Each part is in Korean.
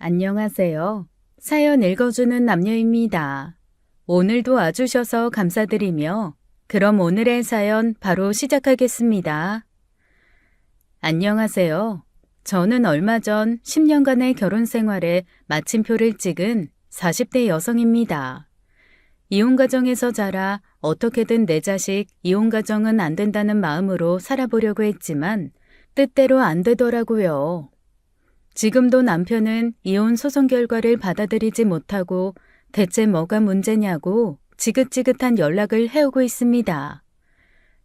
안녕하세요. 사연 읽어주는 남녀입니다. 오늘도 와주셔서 감사드리며 그럼 오늘의 사연 바로 시작하겠습니다. 안녕하세요. 저는 얼마 전 10년간의 결혼 생활에 마침표를 찍은 40대 여성입니다. 이혼 가정에서 자라 어떻게든 내 자식 이혼 가정은 안 된다는 마음으로 살아보려고 했지만 뜻대로 안 되더라고요. 지금도 남편은 이혼 소송 결과를 받아들이지 못하고 대체 뭐가 문제냐고 지긋지긋한 연락을 해오고 있습니다.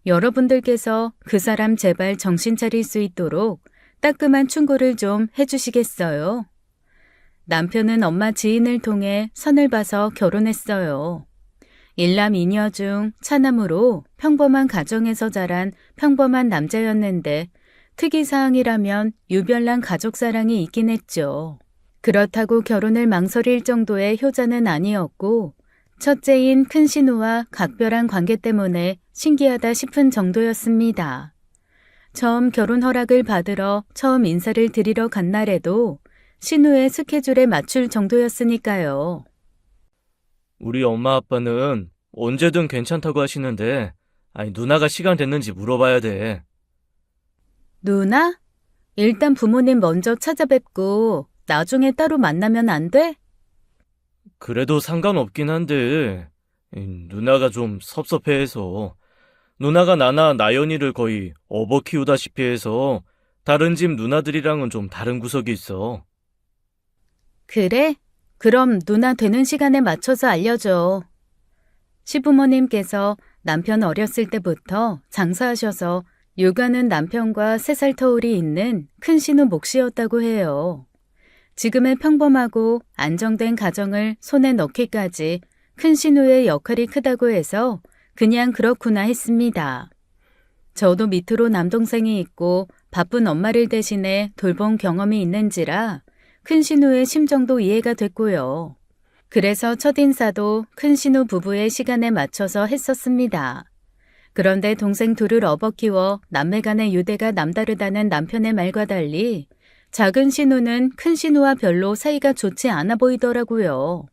여러분들께서 그 사람 제발 정신 차릴 수 있도록 따끔한 충고를 좀 해주시겠어요? 남편은 엄마 지인을 통해 선을 봐서 결혼했어요. 일남 이녀 중 차남으로 평범한 가정에서 자란 평범한 남자였는데 특이사항이라면 유별난 가족사랑이 있긴 했죠. 그렇다고 결혼을 망설일 정도의 효자는 아니었고 첫째인 큰 신우와 각별한 관계 때문에 신기하다 싶은 정도였습니다. 처음 결혼 허락을 받으러 처음 인사를 드리러 간 날에도 신우의 스케줄에 맞출 정도였으니까요. 우리 엄마 아빠는 언제든 괜찮다고 하시는데 누나가 시간 됐는지 물어봐야 돼. 누나? 일단 부모님 먼저 찾아뵙고 나중에 따로 만나면 안 돼? 그래도 상관없긴 한데 누나가 좀 섭섭해해서 누나가 나나 나연이를 거의 업어 키우다시피 해서 다른 집 누나들이랑은 좀 다른 구석이 있어. 그래? 그럼 누나 되는 시간에 맞춰서 알려줘. 시부모님께서 남편 어렸을 때부터 장사하셔서 육아는 남편과 3살 터울이 있는 큰 신우 몫이었다고 해요. 지금의 평범하고 안정된 가정을 손에 넣기까지 큰 신우의 역할이 크다고 해서 그냥 그렇구나 했습니다. 저도 밑으로 남동생이 있고 바쁜 엄마를 대신해 돌본 경험이 있는지라 큰 신우의 심정도 이해가 됐고요. 그래서 첫인사도 큰 신우 부부의 시간에 맞춰서 했었습니다. 그런데 동생 둘을 업어 키워 남매 간의 유대가 남다르다는 남편의 말과 달리 작은 신우는 큰 신우와 별로 사이가 좋지 않아 보이더라고요.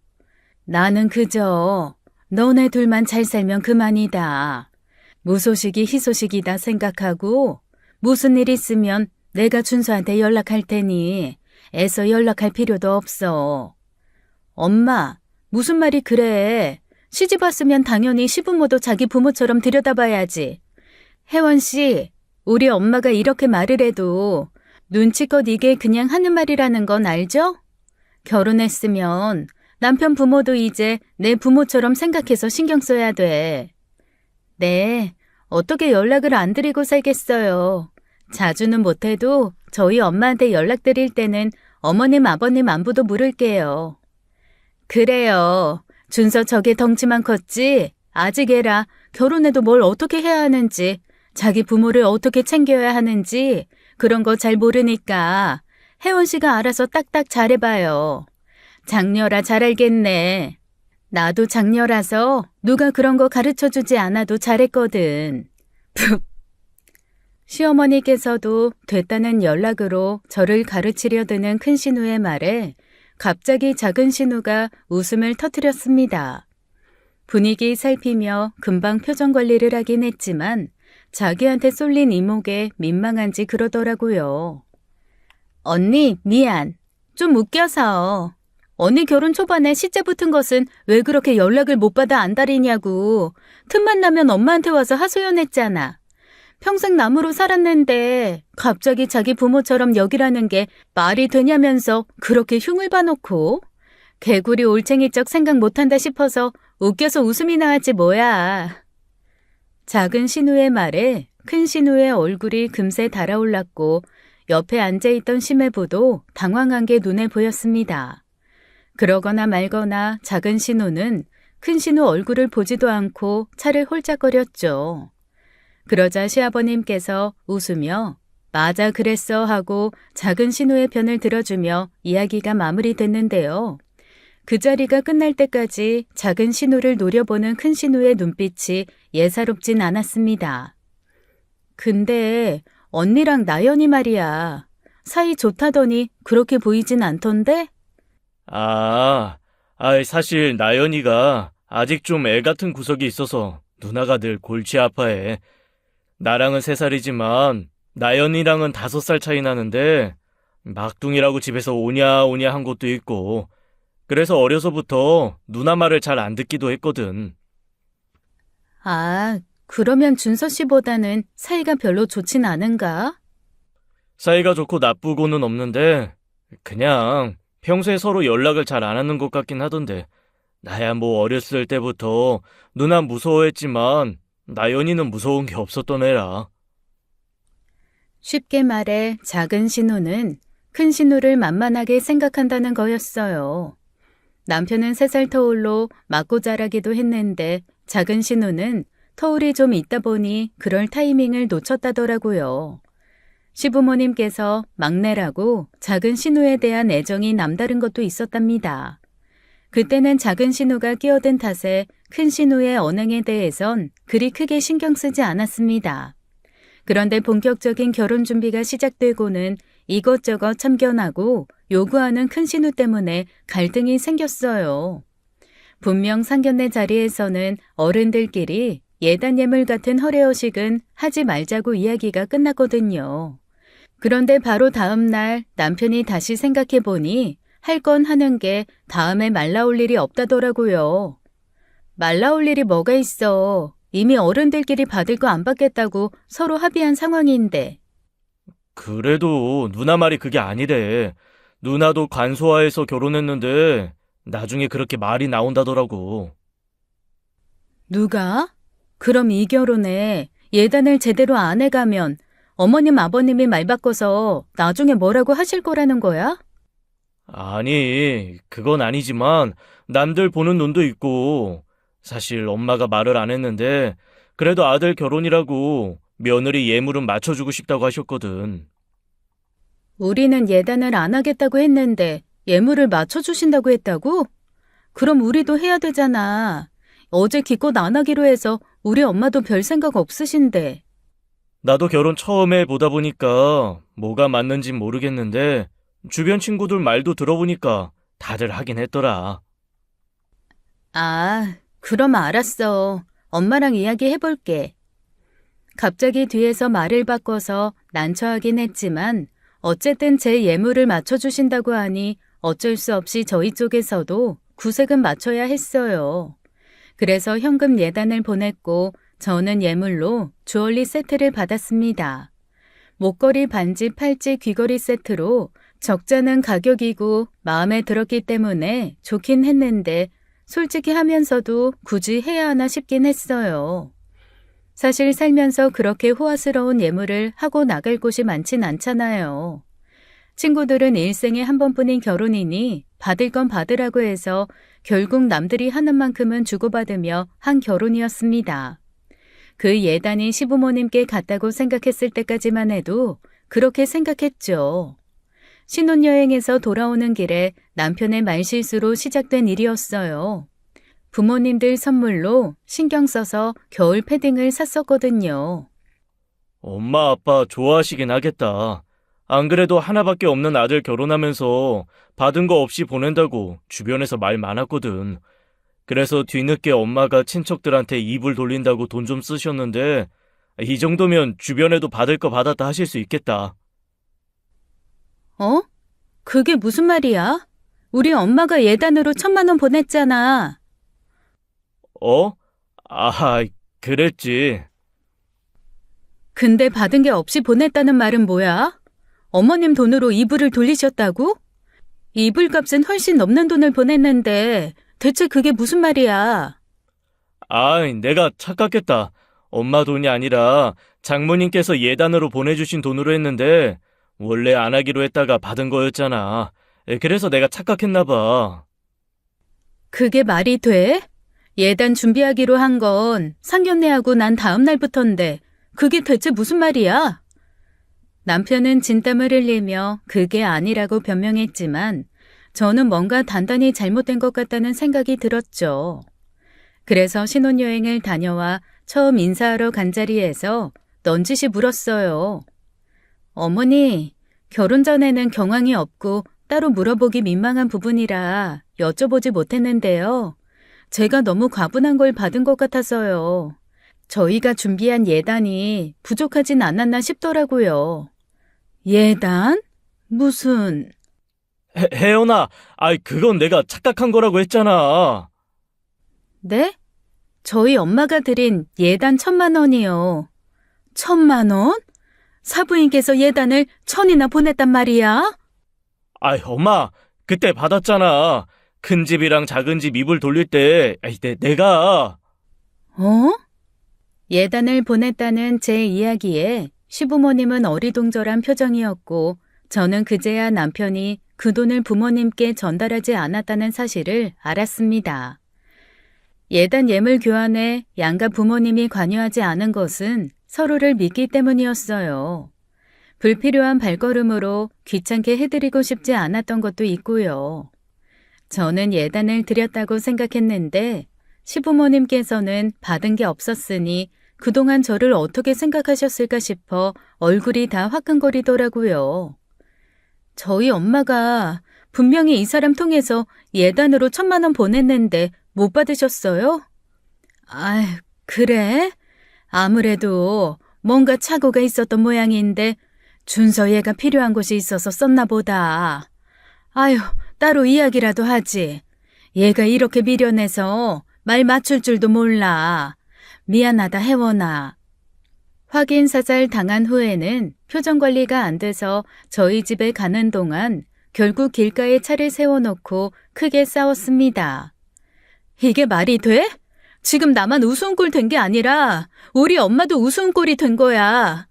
나는 그저 너네 둘만 잘 살면 그만이다. 무소식이 희소식이다 생각하고 무슨 일 있으면 내가 준수한테 연락할 테니 애써 연락할 필요도 없어. 엄마, 무슨 말이 그래? 시집 왔으면 당연히 시부모도 자기 부모처럼 들여다봐야지. 혜원 씨, 우리 엄마가 이렇게 말을 해도 눈치껏 이게 그냥 하는 말이라는 건 알죠? 결혼했으면 남편 부모도 이제 내 부모처럼 생각해서 신경 써야 돼. 네, 어떻게 연락을 안 드리고 살겠어요. 자주는 못해도 저희 엄마한테 연락드릴 때는 어머님, 아버님 안부도 물을게요. 그래요. 준서 저게 덩치만 컸지? 아직 애라 결혼해도 뭘 어떻게 해야 하는지, 자기 부모를 어떻게 챙겨야 하는지 그런 거 잘 모르니까 혜원 씨가 알아서 딱딱 잘해봐요. 장녀라 잘 알겠네. 나도 장녀라서 누가 그런 거 가르쳐주지 않아도 잘했거든. 푹. 시어머니께서도 됐다는 연락으로 저를 가르치려 드는 큰 신우의 말에 갑자기 작은 신우가 웃음을 터뜨렸습니다. 분위기 살피며 금방 표정 관리를 하긴 했지만 자기한테 쏠린 이목에 민망한지 그러더라고요. 언니, 미안. 좀 웃겨서. 언니 결혼 초반에 시째 붙은 것은 왜 그렇게 연락을 못 받아 안달이냐고. 틈만 나면 엄마한테 와서 하소연했잖아. 평생 남으로 살았는데 갑자기 자기 부모처럼 여기라는 게 말이 되냐면서 그렇게 흉을 봐놓고. 개구리 올챙이적 생각 못한다 싶어서 웃겨서 웃음이 나왔지 뭐야. 작은 신우의 말에 큰 신우의 얼굴이 금세 달아올랐고 옆에 앉아있던 심해부도 당황한 게 눈에 보였습니다. 그러거나 말거나 작은 신우는 큰 신우 얼굴을 보지도 않고 차를 홀짝거렸죠. 그러자 시아버님께서 웃으며 맞아 그랬어 하고 작은 신우의 편을 들어주며 이야기가 마무리됐는데요. 그 자리가 끝날 때까지 작은 신우를 노려보는 큰 신우의 눈빛이 예사롭진 않았습니다. 근데 언니랑 나연이 말이야. 사이 좋다더니 그렇게 보이진 않던데? 사실 나연이가 아직 좀 애 같은 구석이 있어서 누나가 늘 골치 아파해. 나랑은 3살이지만 나연이랑은 5살 차이 나는데 막둥이라고 집에서 오냐 오냐 한 것도 있고 그래서 어려서부터 누나 말을 잘 안 듣기도 했거든. 아, 그러면 준서 씨보다는 사이가 별로 좋진 않은가? 사이가 좋고 나쁘고는 없는데 그냥 평소에 서로 연락을 잘 안 하는 것 같긴 하던데 나야 뭐 어렸을 때부터 누나 무서워했지만 나연이는 무서운 게 없었던 애라. 쉽게 말해 작은 신우는 큰 신우를 만만하게 생각한다는 거였어요. 남편은 3살 터울로 맞고 자라기도 했는데 작은 신우는 터울이 좀 있다 보니 그럴 타이밍을 놓쳤다더라고요. 시부모님께서 막내라고 작은 신우에 대한 애정이 남다른 것도 있었답니다. 그때는 작은 신우가 끼어든 탓에 큰 신우의 언행에 대해선 그리 크게 신경 쓰지 않았습니다. 그런데 본격적인 결혼 준비가 시작되고는 이것저것 참견하고 요구하는 큰 신우 때문에 갈등이 생겼어요. 분명 상견례 자리에서는 어른들끼리 예단 예물 같은 허례허식은 하지 말자고 이야기가 끝났거든요. 그런데 바로 다음 날 남편이 다시 생각해보니 할 건 하는 게 다음에 말 나올 일이 없다더라고요. 말 나올 일이 뭐가 있어. 이미 어른들끼리 받을 거 안 받겠다고 서로 합의한 상황인데. 그래도 누나 말이 그게 아니래. 누나도 간소화해서 결혼했는데 나중에 그렇게 말이 나온다더라고. 누가? 그럼 이 결혼에 예단을 제대로 안 해가면 어머님 아버님이 말 바꿔서 나중에 뭐라고 하실 거라는 거야? 아니, 그건 아니지만 남들 보는 눈도 있고 사실 엄마가 말을 안 했는데 그래도 아들 결혼이라고 며느리 예물은 맞춰주고 싶다고 하셨거든. 우리는 예단을 안 하겠다고 했는데 예물을 맞춰주신다고 했다고? 그럼 우리도 해야 되잖아. 어제 기껏 안 하기로 해서 우리 엄마도 별 생각 없으신데. 나도 결혼 처음에 보다 보니까 뭐가 맞는진 모르겠는데 주변 친구들 말도 들어보니까 다들 하긴 했더라. 아, 그럼 알았어. 엄마랑 이야기해볼게. 갑자기 뒤에서 말을 바꿔서 난처하긴 했지만 어쨌든 제 예물을 맞춰주신다고 하니 어쩔 수 없이 저희 쪽에서도 구색은 맞춰야 했어요. 그래서 현금 예단을 보냈고 저는 예물로 주얼리 세트를 받았습니다. 목걸이, 반지, 팔찌, 귀걸이 세트로 적잖은 가격이고 마음에 들었기 때문에 좋긴 했는데 솔직히 하면서도 굳이 해야 하나 싶긴 했어요. 사실 살면서 그렇게 호화스러운 예물을 하고 나갈 곳이 많진 않잖아요. 친구들은 일생에 한 번뿐인 결혼이니 받을 건 받으라고 해서 결국 남들이 하는 만큼은 주고받으며 한 결혼이었습니다. 그 예단이 시부모님께 갔다고 생각했을 때까지만 해도 그렇게 생각했죠. 신혼여행에서 돌아오는 길에 남편의 말실수로 시작된 일이었어요. 부모님들 선물로 신경 써서 겨울 패딩을 샀었거든요. 엄마 아빠 좋아하시긴 하겠다. 안 그래도 하나밖에 없는 아들 결혼하면서 받은 거 없이 보낸다고 주변에서 말 많았거든. 그래서 뒤늦게 엄마가 친척들한테 입을 돌린다고 돈 좀 쓰셨는데 이 정도면 주변에도 받을 거 받았다 하실 수 있겠다. 어? 그게 무슨 말이야? 우리 엄마가 예단으로 1,000만 원 보냈잖아. 어? 그랬지. 근데 받은 게 없이 보냈다는 말은 뭐야? 어머님 돈으로 이불을 돌리셨다고? 이불 값은 훨씬 넘는 돈을 보냈는데 대체 그게 무슨 말이야? 내가 착각했다. 엄마 돈이 아니라 장모님께서 예단으로 보내주신 돈으로 했는데 원래 안 하기로 했다가 받은 거였잖아. 그래서 내가 착각했나 봐. 그게 말이 돼? 예단 준비하기로 한 건 상견례하고 난 다음 날부터인데 그게 대체 무슨 말이야? 남편은 진땀을 흘리며 그게 아니라고 변명했지만 저는 뭔가 단단히 잘못된 것 같다는 생각이 들었죠. 그래서 신혼여행을 다녀와 처음 인사하러 간 자리에서 넌지시 물었어요. 어머니, 결혼 전에는 경황이 없고 따로 물어보기 민망한 부분이라 여쭤보지 못했는데요. 제가 너무 과분한 걸 받은 것 같아서요. 저희가 준비한 예단이 부족하진 않았나 싶더라고요. 예단? 무슨... 혜연아, 그건 내가 착각한 거라고 했잖아. 네? 저희 엄마가 드린 예단 1,000만 원이요. 1,000만 원? 사부인께서 예단을 1,000이나 보냈단 말이야? 엄마, 그때 받았잖아. 큰 집이랑 작은 집 이불 돌릴 때, 내가. 어? 예단을 보냈다는 제 이야기에 시부모님은 어리둥절한 표정이었고 저는 그제야 남편이 그 돈을 부모님께 전달하지 않았다는 사실을 알았습니다. 예단 예물 교환에 양가 부모님이 관여하지 않은 것은 서로를 믿기 때문이었어요. 불필요한 발걸음으로 귀찮게 해드리고 싶지 않았던 것도 있고요. 저는 예단을 드렸다고 생각했는데 시부모님께서는 받은 게 없었으니 그동안 저를 어떻게 생각하셨을까 싶어 얼굴이 다 화끈거리더라고요. 저희 엄마가 분명히 이 사람 통해서 예단으로 1,000만 원 보냈는데 못 받으셨어요? 아휴, 그래? 아무래도 뭔가 착오가 있었던 모양인데 준서예가 필요한 곳이 있어서 썼나 보다. 아휴, 따로 이야기라도 하지. 얘가 이렇게 미련해서 말 맞출 줄도 몰라. 미안하다, 혜원아. 확인 사살 당한 후에는 표정 관리가 안 돼서 저희 집에 가는 동안 결국 길가에 차를 세워놓고 크게 싸웠습니다. 이게 말이 돼? 지금 나만 우스운 꼴 된 게 아니라 우리 엄마도 우스운 꼴이 된 거야.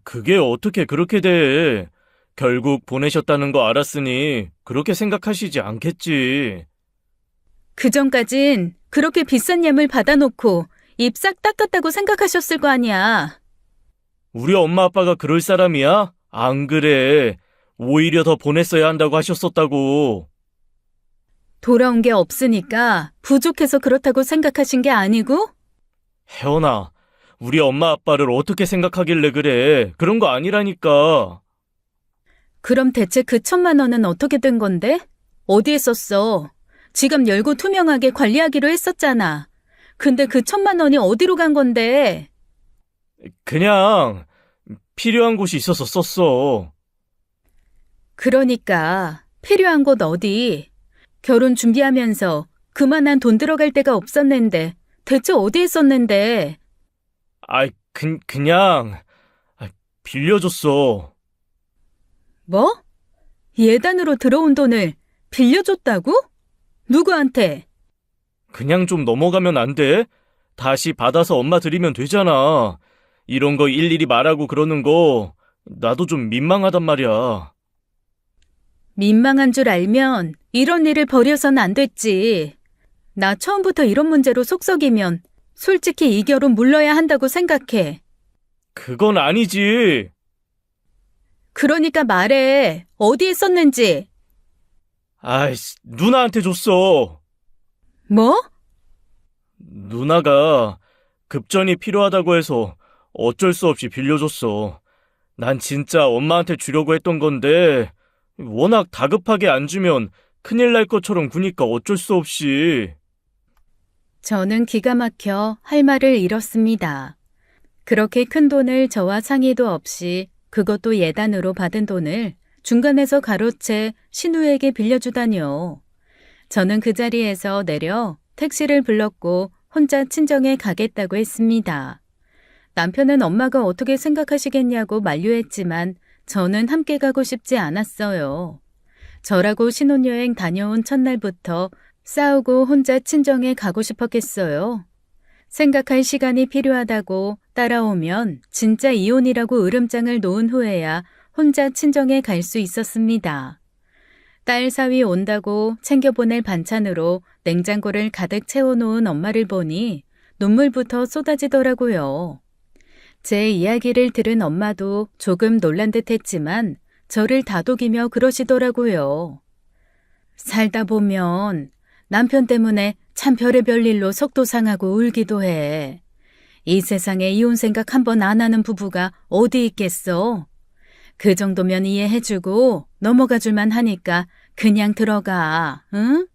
그게 어떻게 그렇게 돼? 결국 보내셨다는 거 알았으니 그렇게 생각하시지 않겠지. 그전까진 그렇게 비싼 예물 받아놓고 입 싹 닦았다고 생각하셨을 거 아니야. 우리 엄마 아빠가 그럴 사람이야? 안 그래. 오히려 더 보냈어야 한다고 하셨었다고. 돌아온 게 없으니까 부족해서 그렇다고 생각하신 게 아니고? 혜원아, 우리 엄마 아빠를 어떻게 생각하길래 그래? 그런 거 아니라니까. 그럼 대체 그 1,000만 원은 어떻게 된 건데? 어디에 썼어? 지갑 열고 투명하게 관리하기로 했었잖아. 근데 그 1,000만 원이 어디로 간 건데? 그냥 필요한 곳이 있어서 썼어. 그러니까 필요한 곳 어디? 결혼 준비하면서 그만한 돈 들어갈 데가 없었는데 대체 어디에 썼는데? 그냥 빌려줬어. 뭐? 예단으로 들어온 돈을 빌려줬다고? 누구한테? 그냥 좀 넘어가면 안 돼? 다시 받아서 엄마 드리면 되잖아. 이런 거 일일이 말하고 그러는 거 나도 좀 민망하단 말이야. 민망한 줄 알면 이런 일을 벌여서는 안 됐지. 나 처음부터 이런 문제로 속썩이면 솔직히 이 결혼 물러야 한다고 생각해. 그건 아니지. 그러니까 말해. 어디에 썼는지. 누나한테 줬어. 뭐? 누나가 급전이 필요하다고 해서 어쩔 수 없이 빌려줬어. 난 진짜 엄마한테 주려고 했던 건데 워낙 다급하게 안 주면 큰일 날 것처럼 구니까 어쩔 수 없이. 저는 기가 막혀 할 말을 잃었습니다. 그렇게 큰 돈을 저와 상의도 없이 그것도 예단으로 받은 돈을 중간에서 가로채 신우에게 빌려주다니요. 저는 그 자리에서 내려 택시를 불렀고 혼자 친정에 가겠다고 했습니다. 남편은 엄마가 어떻게 생각하시겠냐고 만류했지만 저는 함께 가고 싶지 않았어요. 저라고 신혼여행 다녀온 첫날부터 싸우고 혼자 친정에 가고 싶었겠어요. 생각할 시간이 필요하다고 따라오면 진짜 이혼이라고 으름장을 놓은 후에야 혼자 친정에 갈 수 있었습니다. 딸 사위 온다고 챙겨보낼 반찬으로 냉장고를 가득 채워놓은 엄마를 보니 눈물부터 쏟아지더라고요. 제 이야기를 들은 엄마도 조금 놀란 듯 했지만 저를 다독이며 그러시더라고요. 살다 보면 남편 때문에 참 별의별 일로 속도 상하고 울기도 해. 이 세상에 이혼 생각 한 번 안 하는 부부가 어디 있겠어? 그 정도면 이해해주고 넘어가 줄만 하니까 그냥 들어가, 응?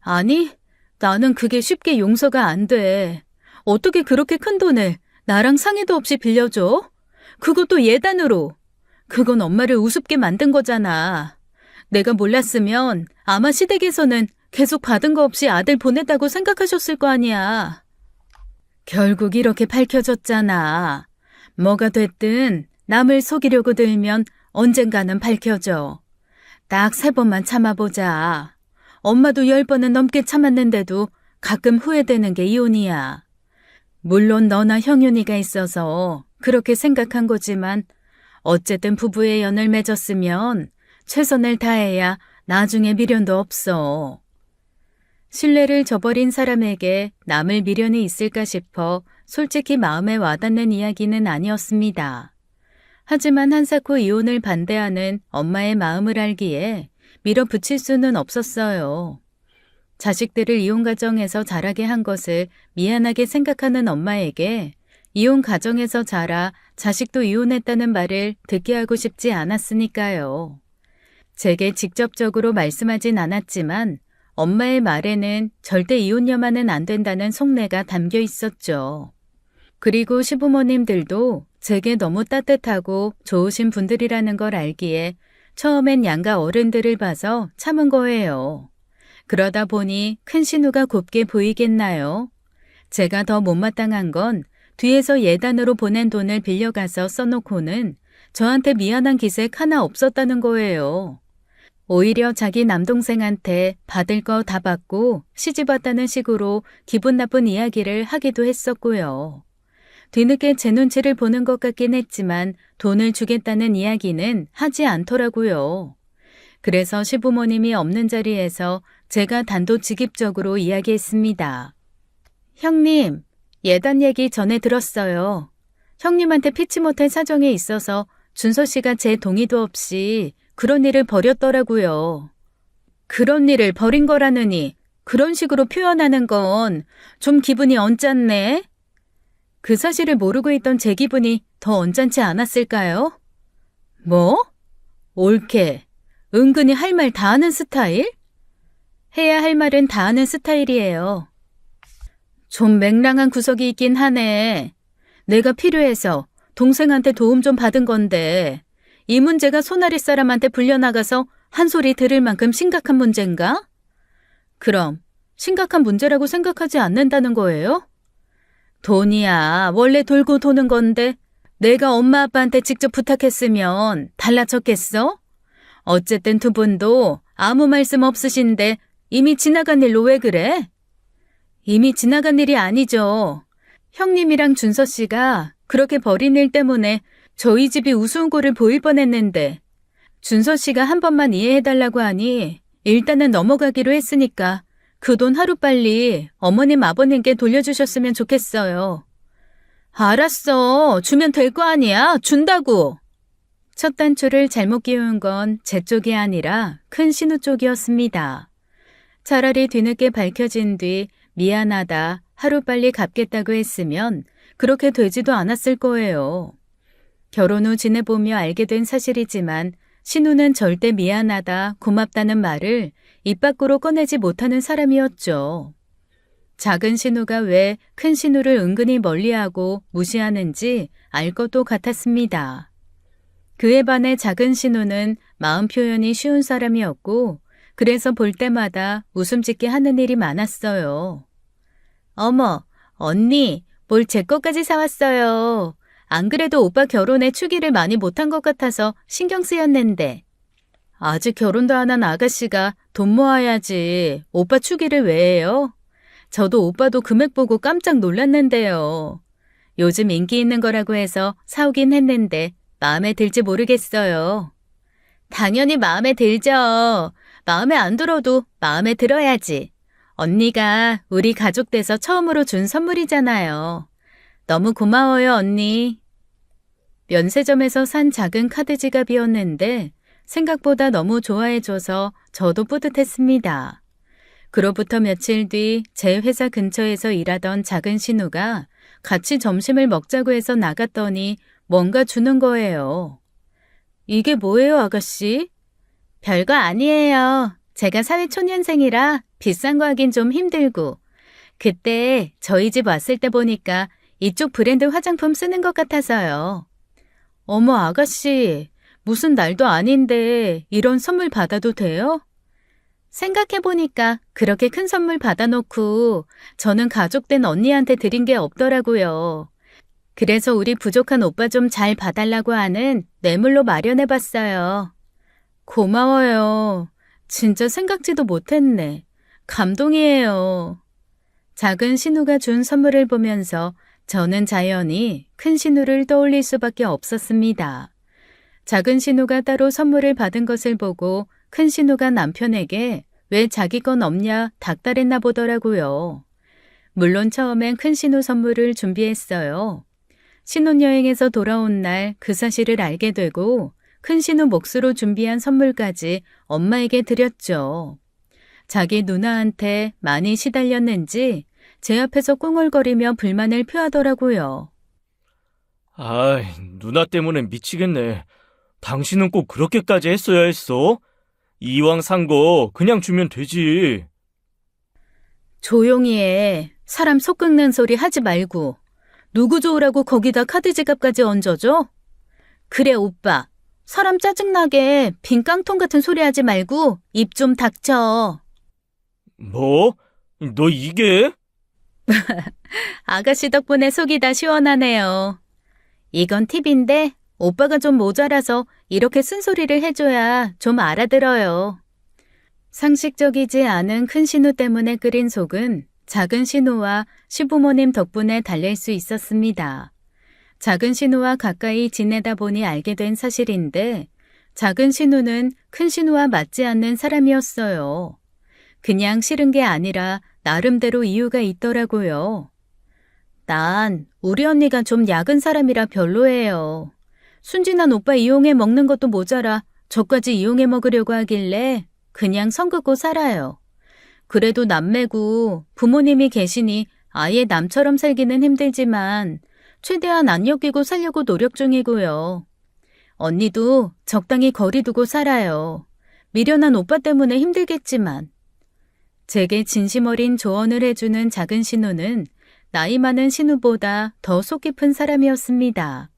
아니, 나는 그게 쉽게 용서가 안 돼. 어떻게 그렇게 큰 돈을 나랑 상의도 없이 빌려줘? 그것도 예단으로. 그건 엄마를 우습게 만든 거잖아. 내가 몰랐으면 아마 시댁에서는 계속 받은 거 없이 아들 보냈다고 생각하셨을 거 아니야. 결국 이렇게 밝혀졌잖아. 뭐가 됐든 남을 속이려고 들면 언젠가는 밝혀져. 딱 3번만 참아보자. 엄마도 10번은 넘게 참았는데도 가끔 후회되는 게 이혼이야. 물론 너나 형윤이가 있어서 그렇게 생각한 거지만 어쨌든 부부의 연을 맺었으면 최선을 다해야 나중에 미련도 없어. 신뢰를 저버린 사람에게 남을 미련이 있을까 싶어 솔직히 마음에 와닿는 이야기는 아니었습니다. 하지만 한사코 이혼을 반대하는 엄마의 마음을 알기에 밀어붙일 수는 없었어요. 자식들을 이혼 가정에서 자라게 한 것을 미안하게 생각하는 엄마에게 이혼 가정에서 자라 자식도 이혼했다는 말을 듣게 하고 싶지 않았으니까요. 제게 직접적으로 말씀하진 않았지만 엄마의 말에는 절대 이혼녀만은 안 된다는 속내가 담겨 있었죠. 그리고 시부모님들도 제게 너무 따뜻하고 좋으신 분들이라는 걸 알기에 처음엔 양가 어른들을 봐서 참은 거예요. 그러다 보니 큰 신우가 곱게 보이겠나요? 제가 더 못마땅한 건 뒤에서 예단으로 보낸 돈을 빌려가서 써놓고는 저한테 미안한 기색 하나 없었다는 거예요. 오히려 자기 남동생한테 받을 거 다 받고 시집 왔다는 식으로 기분 나쁜 이야기를 하기도 했었고요. 뒤늦게 제 눈치를 보는 것 같긴 했지만 돈을 주겠다는 이야기는 하지 않더라고요. 그래서 시부모님이 없는 자리에서 제가 단도직입적으로 이야기했습니다. 형님, 예단 얘기 전에 들었어요. 형님한테 피치 못할 사정에 있어서 준서 씨가 제 동의도 없이 그런 일을 벌였더라고요. 그런 일을 벌인 거라느니 그런 식으로 표현하는 건 좀 기분이 언짢네. 그 사실을 모르고 있던 제 기분이 더 언짢지 않았을까요? 뭐? 옳게. 은근히 할 말 다 하는 스타일? 해야 할 말은 다 하는 스타일이에요. 좀 맹랑한 구석이 있긴 하네. 내가 필요해서 동생한테 도움 좀 받은 건데 이 문제가 손아랫 사람한테 불려나가서 한 소리 들을 만큼 심각한 문제인가? 그럼 심각한 문제라고 생각하지 않는다는 거예요? 돈이야 원래 돌고 도는 건데 내가 엄마 아빠한테 직접 부탁했으면 달라졌겠어? 어쨌든 두 분도 아무 말씀 없으신데 이미 지나간 일로 왜 그래? 이미 지나간 일이 아니죠. 형님이랑 준서 씨가 그렇게 벌인 일 때문에 저희 집이 우스운 꼴을 보일 뻔했는데 준서 씨가 한 번만 이해해달라고 하니 일단은 넘어가기로 했으니까 그 돈 하루빨리 어머님 아버님께 돌려주셨으면 좋겠어요. 알았어. 주면 될 거 아니야. 준다고. 첫 단추를 잘못 끼운 건 제 쪽이 아니라 큰 신우 쪽이었습니다. 차라리 뒤늦게 밝혀진 뒤 미안하다, 하루빨리 갚겠다고 했으면 그렇게 되지도 않았을 거예요. 결혼 후 지내보며 알게 된 사실이지만 신우는 절대 미안하다, 고맙다는 말을 입 밖으로 꺼내지 못하는 사람이었죠. 작은 신우가 왜 큰 신우를 은근히 멀리하고 무시하는지 알 것도 같았습니다. 그에 반해 작은 신우는 마음 표현이 쉬운 사람이었고 그래서 볼 때마다 웃음 짓게 하는 일이 많았어요. 어머, 언니, 뭘 제 것까지 사왔어요. 안 그래도 오빠 결혼에 축의를 많이 못한 것 같아서 신경 쓰였는데. 아직 결혼도 안 한 아가씨가 돈 모아야지. 오빠 축의를 왜 해요? 저도 오빠도 금액 보고 깜짝 놀랐는데요. 요즘 인기 있는 거라고 해서 사오긴 했는데 마음에 들지 모르겠어요. 당연히 마음에 들죠. 마음에 안 들어도 마음에 들어야지. 언니가 우리 가족 돼서 처음으로 준 선물이잖아요. 너무 고마워요, 언니. 면세점에서 산 작은 카드 지갑이었는데 생각보다 너무 좋아해줘서 저도 뿌듯했습니다. 그로부터 며칠 뒤 제 회사 근처에서 일하던 작은 신우가 같이 점심을 먹자고 해서 나갔더니 뭔가 주는 거예요. 이게 뭐예요, 아가씨? 별거 아니에요. 제가 사회초년생이라 비싼 거 하긴 좀 힘들고. 그때 저희 집 왔을 때 보니까 이쪽 브랜드 화장품 쓰는 것 같아서요. 어머, 아가씨, 무슨 날도 아닌데 이런 선물 받아도 돼요? 생각해보니까 그렇게 큰 선물 받아놓고 저는 가족된 언니한테 드린 게 없더라고요. 그래서 우리 부족한 오빠 좀 잘 봐달라고 하는 뇌물로 마련해봤어요. 고마워요. 진짜 생각지도 못했네. 감동이에요. 작은 신우가 준 선물을 보면서 저는 자연히 큰 신우를 떠올릴 수밖에 없었습니다. 작은 신우가 따로 선물을 받은 것을 보고 큰 신우가 남편에게 왜 자기 건 없냐 닥달했나 보더라고요. 물론 처음엔 큰 신우 선물을 준비했어요. 신혼여행에서 돌아온 날 그 사실을 알게 되고 큰 신우 몫으로 준비한 선물까지 엄마에게 드렸죠. 자기 누나한테 많이 시달렸는지 제 앞에서 꿍얼거리며 불만을 표하더라고요. 아이, 누나 때문에 미치겠네. 당신은 꼭 그렇게까지 했어야 했어? 이왕 산 거 그냥 주면 되지. 조용히 해. 사람 속 긁는 소리 하지 말고. 누구 좋으라고 거기다 카드 지갑까지 얹어줘? 그래, 오빠. 사람 짜증나게 빈 깡통 같은 소리 하지 말고 입 좀 닥쳐. 뭐? 너 이게? 아가씨 덕분에 속이 다 시원하네요. 이건 팁인데 오빠가 좀 모자라서 이렇게 쓴소리를 해줘야 좀 알아들어요. 상식적이지 않은 큰 신우 때문에 끓인 속은 작은 신우와 시부모님 덕분에 달랠 수 있었습니다. 작은 신우와 가까이 지내다 보니 알게 된 사실인데 작은 신우는 큰 신우와 맞지 않는 사람이었어요. 그냥 싫은 게 아니라 나름대로 이유가 있더라고요. 난 우리 언니가 좀 야근 사람이라 별로예요. 순진한 오빠 이용해 먹는 것도 모자라 저까지 이용해 먹으려고 하길래 그냥 선 긋고 살아요. 그래도 남매고 부모님이 계시니 아예 남처럼 살기는 힘들지만 최대한 안 엮이고 살려고 노력 중이고요. 언니도 적당히 거리 두고 살아요. 미련한 오빠 때문에 힘들겠지만. 제게 진심 어린 조언을 해주는 작은 신우는 나이 많은 신우보다 더 속 깊은 사람이었습니다.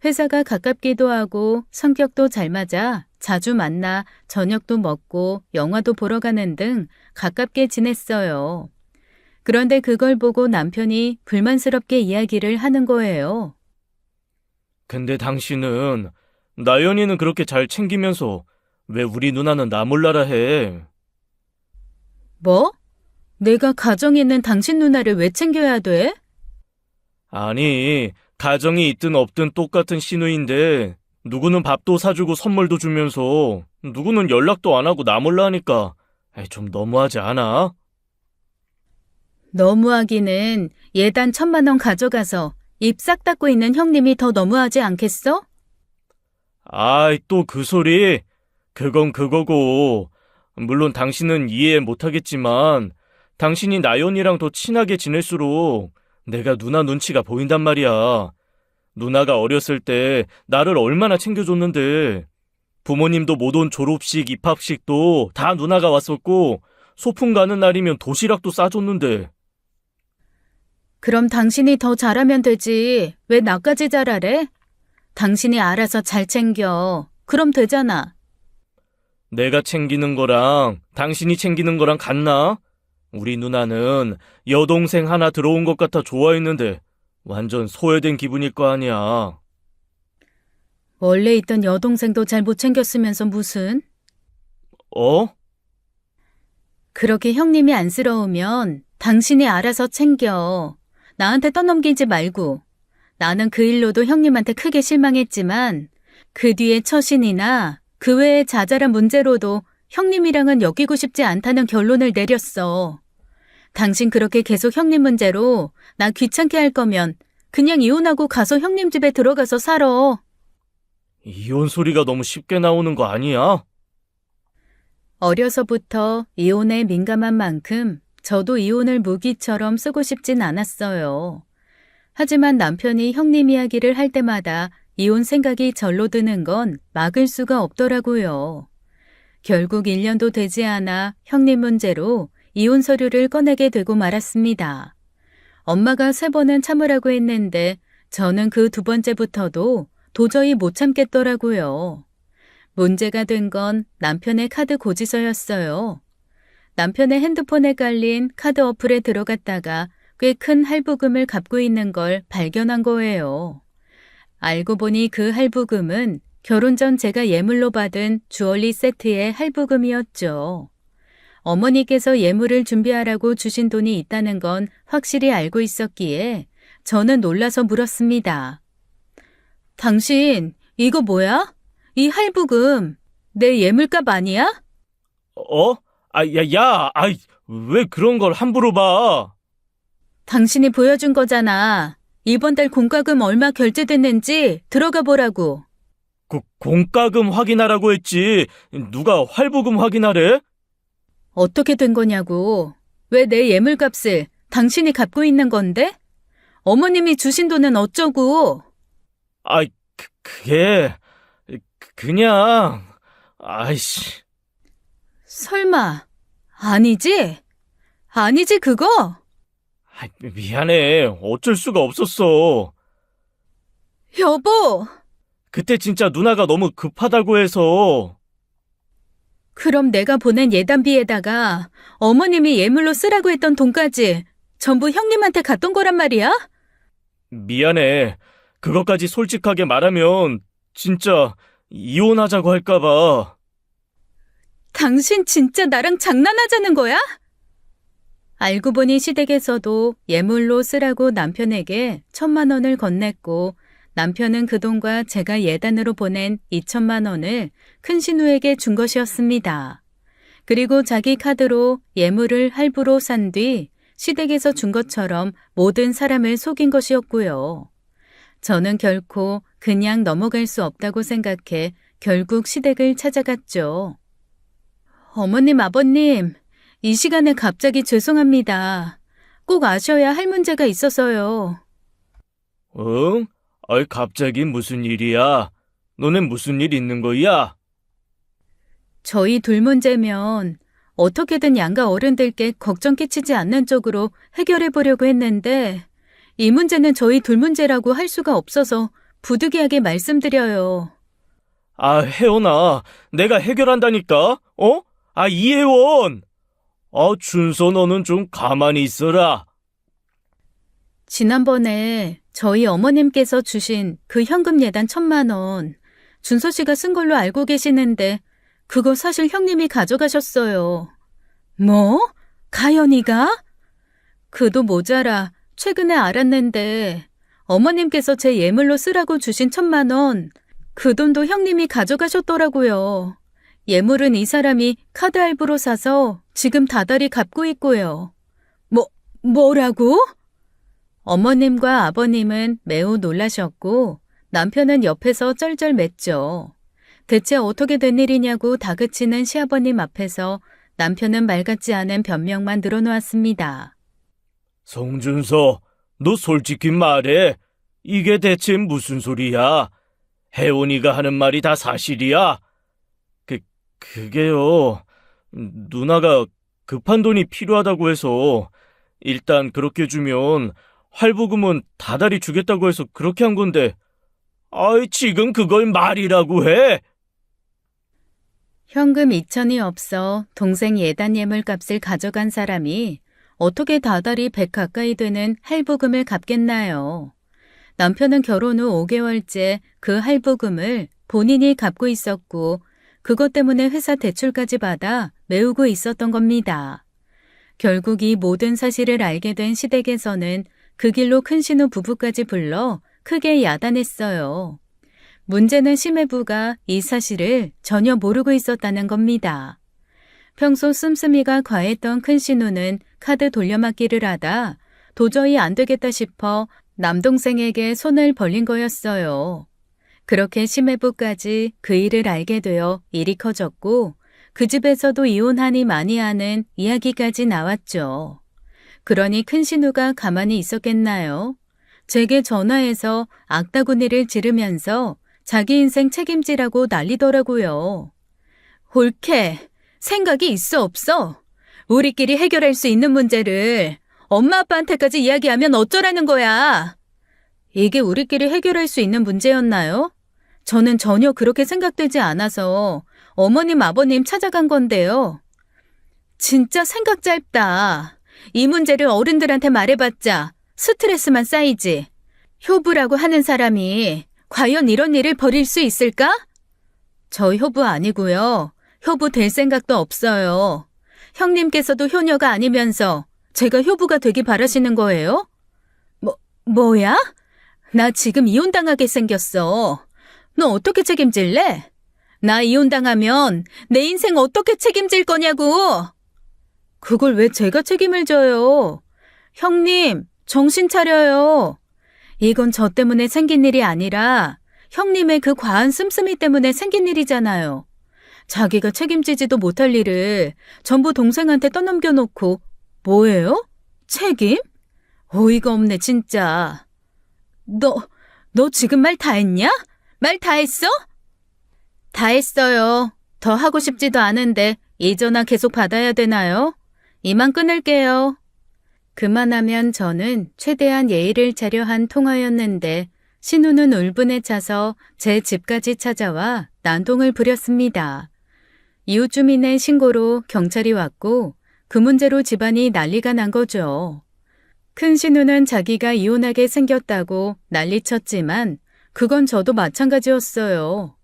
회사가 가깝기도 하고 성격도 잘 맞아 자주 만나 저녁도 먹고 영화도 보러 가는 등 가깝게 지냈어요. 그런데 그걸 보고 남편이 불만스럽게 이야기를 하는 거예요. 근데 당신은 나연이는 그렇게 잘 챙기면서 왜 우리 누나는 나 몰라라 해? 뭐? 내가 가정에 있는 당신 누나를 왜 챙겨야 돼? 아니, 가정이 있든 없든 똑같은 신우인데 누구는 밥도 사주고 선물도 주면서 누구는 연락도 안 하고 나 몰라 하니까 좀 너무하지 않아? 너무하기는 예단 1,000만 원 가져가서 입 싹 닫고 있는 형님이 더 너무하지 않겠어? 아이, 또 그 소리? 그건 그거고. 물론 당신은 이해 못하겠지만 당신이 나연이랑 더 친하게 지낼수록 내가 누나 눈치가 보인단 말이야. 누나가 어렸을 때 나를 얼마나 챙겨줬는데 부모님도 못 온 졸업식, 입학식도 다 누나가 왔었고 소풍 가는 날이면 도시락도 싸줬는데. 그럼 당신이 더 잘하면 되지. 왜 나까지 잘하래? 당신이 알아서 잘 챙겨. 그럼 되잖아. 내가 챙기는 거랑 당신이 챙기는 거랑 같나? 우리 누나는 여동생 하나 들어온 것 같아 좋아했는데 완전 소외된 기분일 거 아니야. 원래 있던 여동생도 잘 못 챙겼으면서 무슨? 어? 그렇게 형님이 안쓰러우면 당신이 알아서 챙겨. 나한테 떠넘기지 말고. 나는 그 일로도 형님한테 크게 실망했지만 그 뒤에 처신이나 그 외의 자잘한 문제로도 형님이랑은 엮이고 싶지 않다는 결론을 내렸어. 당신 그렇게 계속 형님 문제로 나 귀찮게 할 거면 그냥 이혼하고 가서 형님 집에 들어가서 살아. 이혼 소리가 너무 쉽게 나오는 거 아니야? 어려서부터 이혼에 민감한 만큼 저도 이혼을 무기처럼 쓰고 싶진 않았어요. 하지만 남편이 형님 이야기를 할 때마다 이혼 생각이 절로 드는 건 막을 수가 없더라고요. 결국 1년도 되지 않아 형님 문제로 이혼 서류를 꺼내게 되고 말았습니다. 엄마가 3번은 참으라고 했는데 저는 그 2번째부터도 도저히 못 참겠더라고요. 문제가 된 건 남편의 카드 고지서였어요. 남편의 핸드폰에 깔린 카드 어플에 들어갔다가 꽤 큰 할부금을 갚고 있는 걸 발견한 거예요. 알고 보니 그 할부금은 결혼 전 제가 예물로 받은 주얼리 세트의 할부금이었죠. 어머니께서 예물을 준비하라고 주신 돈이 있다는 건 확실히 알고 있었기에 저는 놀라서 물었습니다. 당신, 이거 뭐야? 이 할부금, 내 예물값 아니야? 어? 왜 그런 걸 함부로 봐? 당신이 보여준 거잖아. 이번 달 공과금 얼마 결제됐는지 들어가 보라고. 공과금 확인하라고 했지. 누가 할부금 확인하래? 어떻게 된 거냐고. 왜 내 예물값을 당신이 갚고 있는 건데? 어머님이 주신 돈은 어쩌고? 그게 그냥 아이씨. 설마 아니지? 아니지 그거? 미안해. 어쩔 수가 없었어. 여보, 그때 진짜 누나가 너무 급하다고 해서. 그럼 내가 보낸 예단비에다가 어머님이 예물로 쓰라고 했던 돈까지 전부 형님한테 갔던 거란 말이야? 미안해. 그것까지 솔직하게 말하면 진짜 이혼하자고 할까 봐. 당신 진짜 나랑 장난하자는 거야? 알고 보니 시댁에서도 예물로 쓰라고 남편에게 1,000만 원을 건넸고 남편은 그 돈과 제가 예단으로 보낸 2천만 원을 큰신우에게 준 것이었습니다. 그리고 자기 카드로 예물을 할부로 산 뒤 시댁에서 준 것처럼 모든 사람을 속인 것이었고요. 저는 결코 그냥 넘어갈 수 없다고 생각해 결국 시댁을 찾아갔죠. 어머님, 아버님, 이 시간에 갑자기 죄송합니다. 꼭 아셔야 할 문제가 있어서요. 응? 갑자기 무슨 일이야? 너넨 무슨 일 있는 거야? 저희 둘 문제면 어떻게든 양가 어른들께 걱정 끼치지 않는 쪽으로 해결해 보려고 했는데 이 문제는 저희 둘 문제라고 할 수가 없어서 부득이하게 말씀드려요. 혜원아, 내가 해결한다니까? 이혜원! 준서 너는 좀 가만히 있어라. 지난번에 저희 어머님께서 주신 그 현금 예단 1,000만 원 준서 씨가 쓴 걸로 알고 계시는데 그거 사실 형님이 가져가셨어요. 뭐? 가연이가? 그도 모자라 최근에 알았는데 어머님께서 제 예물로 쓰라고 주신 1,000만 원, 그 돈도 형님이 가져가셨더라고요. 예물은 이 사람이 카드 할부로 사서 지금 다달이 갚고 있고요. 뭐라고? 어머님과 아버님은 매우 놀라셨고 남편은 옆에서 쩔쩔맸죠. 대체 어떻게 된 일이냐고 다그치는 시아버님 앞에서 남편은 말 같지 않은 변명만 늘어놓았습니다. 성준서, 너 솔직히 말해. 이게 대체 무슨 소리야? 혜원이가 하는 말이 다 사실이야? 그게요. 누나가 급한 돈이 필요하다고 해서 일단 그렇게 주면 할부금은 다달이 주겠다고 해서 그렇게 한 건데 지금 그걸 말이라고 해? 현금 2천이 없어 동생 예단 예물 값을 가져간 사람이 어떻게 다달이 100 가까이 되는 할부금을 갚겠나요? 남편은 결혼 후 5개월째 그 할부금을 본인이 갚고 있었고 그것 때문에 회사 대출까지 받아 메우고 있었던 겁니다. 결국 이 모든 사실을 알게 된 시댁에서는 그 길로 큰신우 부부까지 불러 크게 야단했어요. 문제는 시매부가 이 사실을 전혀 모르고 있었다는 겁니다. 평소 씀씀이가 과했던 큰신우는 카드 돌려막기를 하다 도저히 안 되겠다 싶어 남동생에게 손을 벌린 거였어요. 그렇게 시매부까지 그 일을 알게 되어 일이 커졌고 그 집에서도 이혼하니 많이 하는 이야기까지 나왔죠. 그러니 큰신우가 가만히 있었겠나요? 제게 전화해서 악다구니를 지르면서 자기 인생 책임지라고 난리더라고요. 옳게 생각이 있어 없어? 우리끼리 해결할 수 있는 문제를 엄마 아빠한테까지 이야기하면 어쩌라는 거야? 이게 우리끼리 해결할 수 있는 문제였나요? 저는 전혀 그렇게 생각되지 않아서 어머님 아버님 찾아간 건데요. 진짜 생각 짧다. 이 문제를 어른들한테 말해봤자 스트레스만 쌓이지. 효부라고 하는 사람이 과연 이런 일을 벌일 수 있을까? 저 효부 아니고요. 효부 될 생각도 없어요. 형님께서도 효녀가 아니면서 제가 효부가 되기 바라시는 거예요? 뭐야? 나 지금 이혼당하게 생겼어. 너 어떻게 책임질래? 나 이혼당하면 내 인생 어떻게 책임질 거냐고. 그걸 왜 제가 책임을 져요? 형님, 정신 차려요. 이건 저 때문에 생긴 일이 아니라 형님의 그 과한 씀씀이 때문에 생긴 일이잖아요. 자기가 책임지지도 못할 일을 전부 동생한테 떠넘겨놓고 뭐예요? 책임? 어이가 없네 진짜. 너 지금 말 다 했냐? 말 다 했어? 다 했어요. 더 하고 싶지도 않은데 이 전화 계속 받아야 되나요? 이만 끊을게요. 그만하면 저는 최대한 예의를 차려 한 통화였는데 신우는 울분에 차서 제 집까지 찾아와 난동을 부렸습니다. 이웃 주민의 신고로 경찰이 왔고 그 문제로 집안이 난리가 난 거죠. 큰 신우는 자기가 이혼하게 생겼다고 난리쳤지만 그건 저도 마찬가지였어요.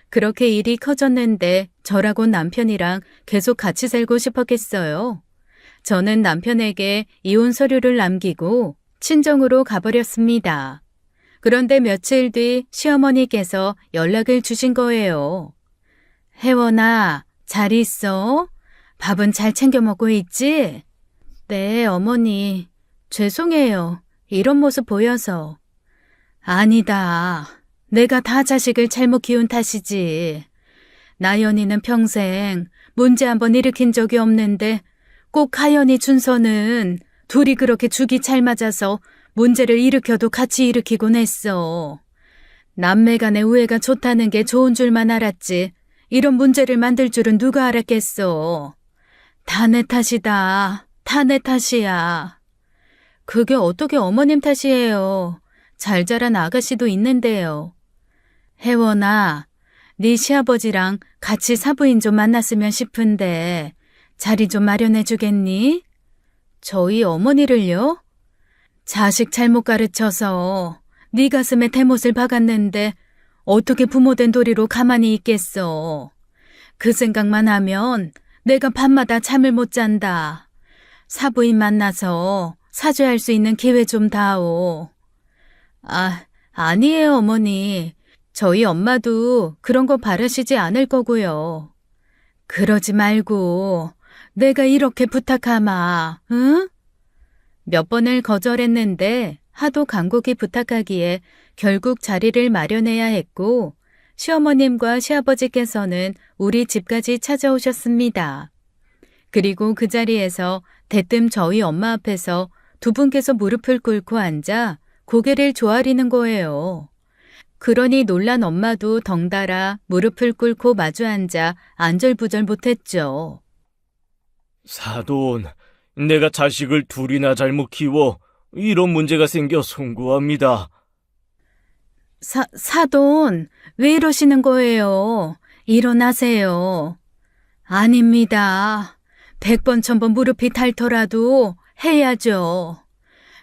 그렇게 일이 커졌는데 저라고 남편이랑 계속 같이 살고 싶었겠어요. 저는 남편에게 이혼 서류를 남기고 친정으로 가버렸습니다. 그런데 며칠 뒤 시어머니께서 연락을 주신 거예요. 혜원아, 잘 있어? 밥은 잘 챙겨 먹고 있지? 네, 어머니. 죄송해요. 이런 모습 보여서. 아니다. 내가 다 자식을 잘못 키운 탓이지. 나연이는 평생 문제 한번 일으킨 적이 없는데 꼭 하연이 준서는 둘이 그렇게 죽이 잘 맞아서 문제를 일으켜도 같이 일으키곤 했어. 남매 간의 우애가 좋다는 게 좋은 줄만 알았지. 이런 문제를 만들 줄은 누가 알았겠어. 다 내 탓이다. 다 내 탓이야. 그게 어떻게 어머님 탓이에요. 잘 자란 아가씨도 있는데요. 혜원아, 네 시아버지랑 같이 사부인 좀 만났으면 싶은데 자리 좀 마련해 주겠니? 저희 어머니를요? 자식 잘못 가르쳐서 네 가슴에 대못을 박았는데 어떻게 부모된 도리로 가만히 있겠어. 그 생각만 하면 내가 밤마다 잠을 못 잔다. 사부인 만나서 사죄할 수 있는 기회 좀 다오. 아니에요, 어머니. 저희 엄마도 그런 거 바라시지 않을 거고요. 그러지 말고 내가 이렇게 부탁하마, 응? 몇 번을 거절했는데 하도 간곡히 부탁하기에 결국 자리를 마련해야 했고 시어머님과 시아버지께서는 우리 집까지 찾아오셨습니다. 그리고 그 자리에서 대뜸 저희 엄마 앞에서 두 분께서 무릎을 꿇고 앉아 고개를 조아리는 거예요. 그러니 놀란 엄마도 덩달아 무릎을 꿇고 마주 앉아 안절부절 못했죠. 사돈, 내가 자식을 둘이나 잘못 키워 이런 문제가 생겨 송구합니다. 사돈, 왜 이러시는 거예요? 일어나세요. 아닙니다. 100번 1000번 무릎이 닳더라도 해야죠.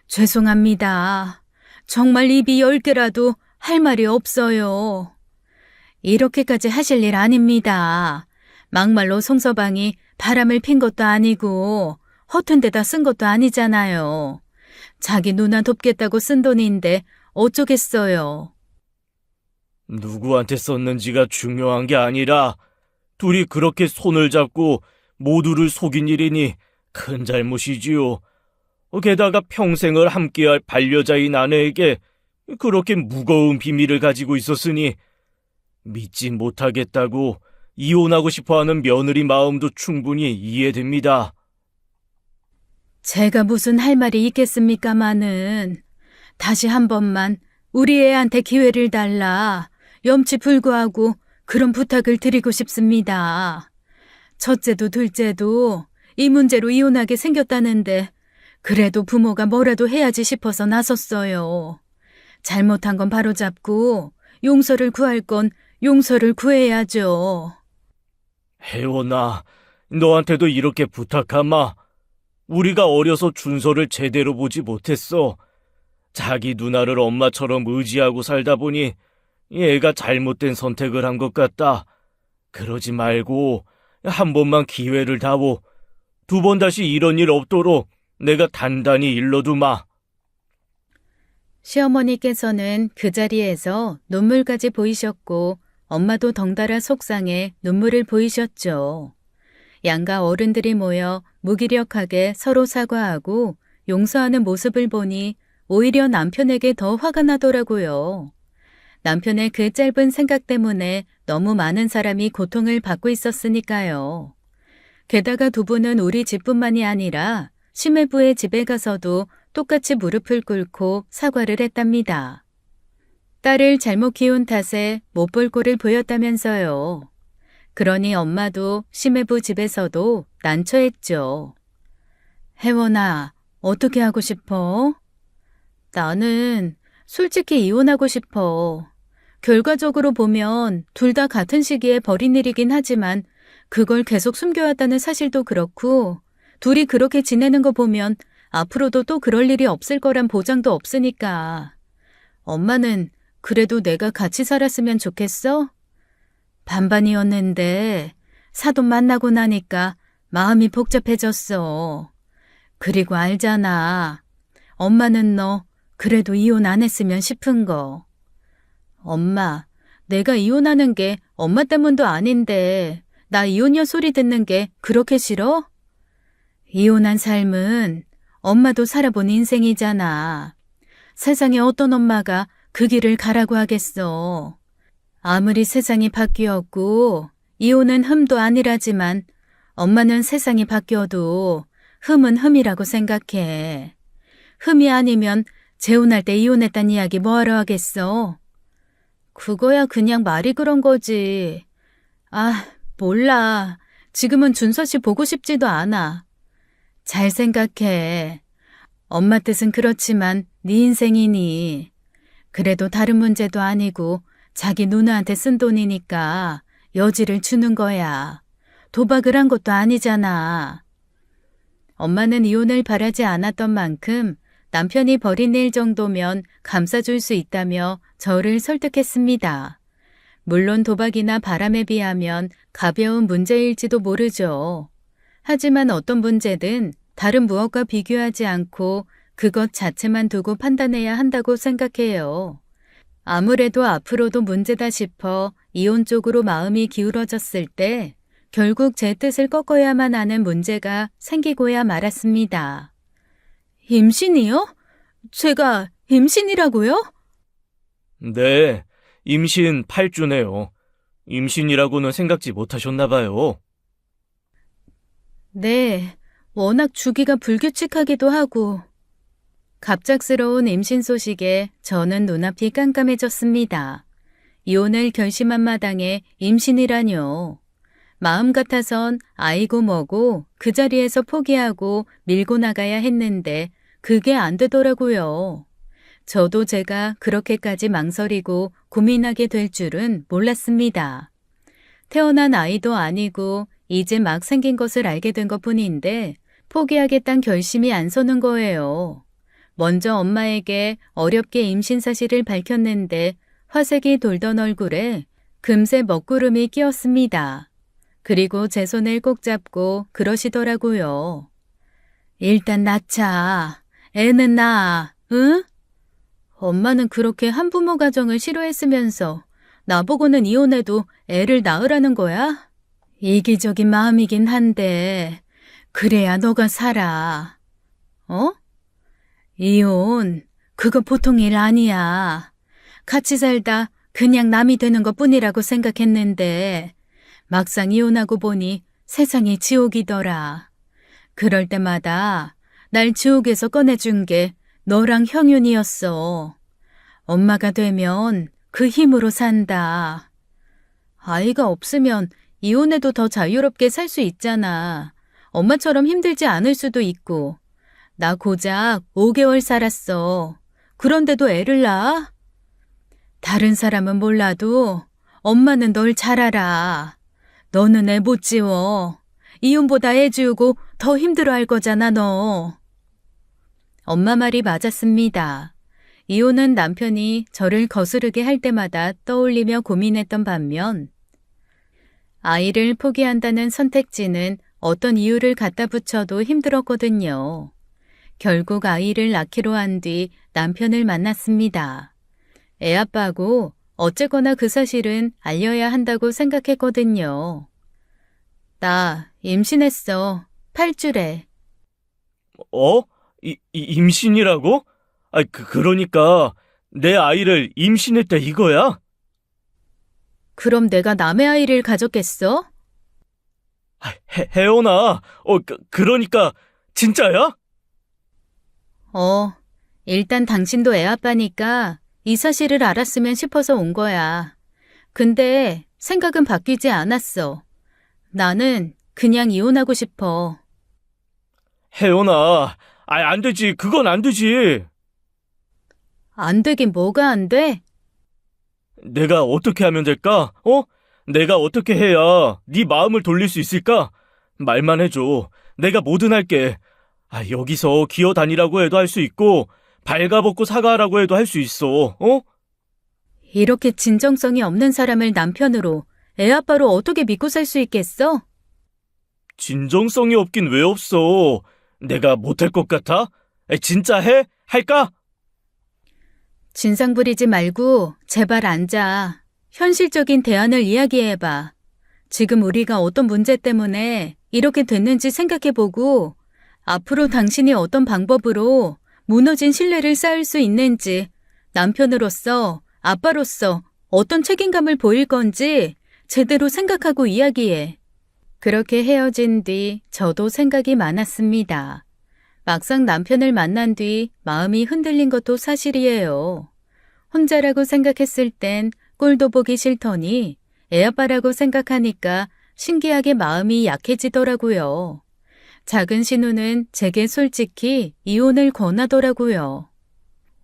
죄송합니다. 정말 입이 10개라도 할 말이 없어요. 이렇게까지 하실 일 아닙니다. 막말로 송서방이 바람을 핀 것도 아니고 허튼 데다 쓴 것도 아니잖아요. 자기 누나 돕겠다고 쓴 돈인데 어쩌겠어요. 누구한테 썼는지가 중요한 게 아니라 둘이 그렇게 손을 잡고 모두를 속인 일이니 큰 잘못이지요. 게다가 평생을 함께할 반려자인 아내에게 그렇게 무거운 비밀을 가지고 있었으니 믿지 못하겠다고 이혼하고 싶어하는 며느리 마음도 충분히 이해됩니다. 제가 무슨 할 말이 있겠습니까마는 다시 한 번만 우리 애한테 기회를 달라. 염치 불구하고 그런 부탁을 드리고 싶습니다. 첫째도 둘째도 이 문제로 이혼하게 생겼다는데 그래도 부모가 뭐라도 해야지 싶어서 나섰어요. 잘못한 건 바로잡고 용서를 구할 건 용서를 구해야죠. 혜원아, 너한테도 이렇게 부탁하마. 우리가 어려서 준서를 제대로 보지 못했어. 자기 누나를 엄마처럼 의지하고 살다 보니 얘가 잘못된 선택을 한 것 같다. 그러지 말고 한 번만 기회를 다오. 두 번 다시 이런 일 없도록 내가 단단히 일러두마. 시어머니께서는 그 자리에서 눈물까지 보이셨고 엄마도 덩달아 속상해 눈물을 보이셨죠. 양가 어른들이 모여 무기력하게 서로 사과하고 용서하는 모습을 보니 오히려 남편에게 더 화가 나더라고요. 남편의 그 짧은 생각 때문에 너무 많은 사람이 고통을 받고 있었으니까요. 게다가 두 분은 우리 집뿐만이 아니라 심해부의 집에 가서도 똑같이 무릎을 꿇고 사과를 했답니다. 딸을 잘못 키운 탓에 못 볼 꼴을 보였다면서요. 그러니 엄마도 심해부 집에서도 난처했죠. 혜원아, 어떻게 하고 싶어? 나는 솔직히 이혼하고 싶어. 결과적으로 보면 둘 다 같은 시기에 벌인 일이긴 하지만 그걸 계속 숨겨왔다는 사실도 그렇고 둘이 그렇게 지내는 거 보면 앞으로도 또 그럴 일이 없을 거란 보장도 없으니까. 엄마는 그래도 내가 같이 살았으면 좋겠어? 반반이었는데 사돈 만나고 나니까 마음이 복잡해졌어. 그리고 알잖아. 엄마는 너 그래도 이혼 안 했으면 싶은 거. 엄마, 내가 이혼하는 게 엄마 때문도 아닌데 나 이혼녀 소리 듣는 게 그렇게 싫어? 이혼한 삶은 엄마도 살아본 인생이잖아. 세상에 어떤 엄마가 그 길을 가라고 하겠어. 아무리 세상이 바뀌었고 이혼은 흠도 아니라지만 엄마는 세상이 바뀌어도 흠은 흠이라고 생각해. 흠이 아니면 재혼할 때 이혼했단 이야기 뭐하러 하겠어? 그거야 그냥 말이 그런 거지. 아, 몰라. 지금은 준서 씨 보고 싶지도 않아. 잘 생각해. 엄마 뜻은 그렇지만 네 인생이니. 그래도 다른 문제도 아니고 자기 누나한테 쓴 돈이니까 여지를 주는 거야. 도박을 한 것도 아니잖아. 엄마는 이혼을 바라지 않았던 만큼 남편이 벌인 일 정도면 감싸줄 수 있다며 저를 설득했습니다. 물론 도박이나 바람에 비하면 가벼운 문제일지도 모르죠. 하지만 어떤 문제든 다른 무엇과 비교하지 않고 그것 자체만 두고 판단해야 한다고 생각해요. 아무래도 앞으로도 문제다 싶어 이혼 쪽으로 마음이 기울어졌을 때 결국 제 뜻을 꺾어야만 하는 문제가 생기고야 말았습니다. 임신이요? 제가 임신이라고요? 네, 임신 8주네요. 임신이라고는 생각지 못하셨나 봐요. 네, 워낙 주기가 불규칙하기도 하고. 갑작스러운 임신 소식에 저는 눈앞이 깜깜해졌습니다. 이혼을 결심한 마당에 임신이라뇨. 마음 같아선 아이고 뭐고 그 자리에서 포기하고 밀고 나가야 했는데 그게 안 되더라고요. 저도 제가 그렇게까지 망설이고 고민하게 될 줄은 몰랐습니다. 태어난 아이도 아니고 이제 막 생긴 것을 알게 된 것뿐인데 포기하겠다는 결심이 안 서는 거예요. 먼저 엄마에게 어렵게 임신 사실을 밝혔는데 화색이 돌던 얼굴에 금세 먹구름이 끼었습니다. 그리고 제 손을 꼭 잡고 그러시더라고요. 일단 낳자. 애는 낳아. 응? 엄마는 그렇게 한부모 가정을 싫어했으면서 나보고는 이혼해도 애를 낳으라는 거야? 이기적인 마음이긴 한데 그래야 너가 살아. 어? 이혼, 그거 보통 일 아니야. 같이 살다 그냥 남이 되는 것뿐이라고 생각했는데 막상 이혼하고 보니 세상이 지옥이더라. 그럴 때마다 날 지옥에서 꺼내준 게 너랑 형윤이었어. 엄마가 되면 그 힘으로 산다. 아이가 없으면 이혼해도 더 자유롭게 살 수 있잖아. 엄마처럼 힘들지 않을 수도 있고. 나 고작 5개월 살았어. 그런데도 애를 낳아? 다른 사람은 몰라도 엄마는 널 잘 알아. 너는 애 못 지워. 이혼보다 애 지우고 더 힘들어할 거잖아, 너. 엄마 말이 맞았습니다. 이혼은 남편이 저를 거스르게 할 때마다 떠올리며 고민했던 반면 아이를 포기한다는 선택지는 어떤 이유를 갖다 붙여도 힘들었거든요. 결국 아이를 낳기로 한 뒤 남편을 만났습니다. 애 아빠고 어쨌거나 그 사실은 알려야 한다고 생각했거든요. 나 임신했어. 8주래. 어? 임신이라고? 그러니까 내 아이를 임신했다 이거야? 그럼 내가 남의 아이를 가졌겠어? 혜원아, 그러니까 진짜야? 일단 당신도 애 아빠니까 이 사실을 알았으면 싶어서 온 거야. 근데 생각은 바뀌지 않았어. 나는 그냥 이혼하고 싶어. 혜원아, 안 되지. 그건 안 되지. 안 되긴 뭐가 안 돼? 내가 어떻게 하면 될까? 내가 어떻게 해야 네 마음을 돌릴 수 있을까? 말만 해줘. 내가 뭐든 할게. 여기서 기어다니라고 해도 할 수 있고 발가벗고 사과하라고 해도 할 수 있어. 이렇게 진정성이 없는 사람을 남편으로, 애 아빠로 어떻게 믿고 살 수 있겠어? 진정성이 없긴 왜 없어? 내가 못할 것 같아? 진짜 해? 할까? 진상 부리지 말고 제발 앉아. 현실적인 대안을 이야기해봐. 지금 우리가 어떤 문제 때문에 이렇게 됐는지 생각해보고 앞으로 당신이 어떤 방법으로 무너진 신뢰를 쌓을 수 있는지, 남편으로서, 아빠로서 어떤 책임감을 보일 건지 제대로 생각하고 이야기해. 그렇게 헤어진 뒤 저도 생각이 많았습니다. 막상 남편을 만난 뒤 마음이 흔들린 것도 사실이에요. 혼자라고 생각했을 땐 꼴도 보기 싫더니 애아빠라고 생각하니까 신기하게 마음이 약해지더라고요. 작은 신우는 제게 솔직히 이혼을 권하더라고요.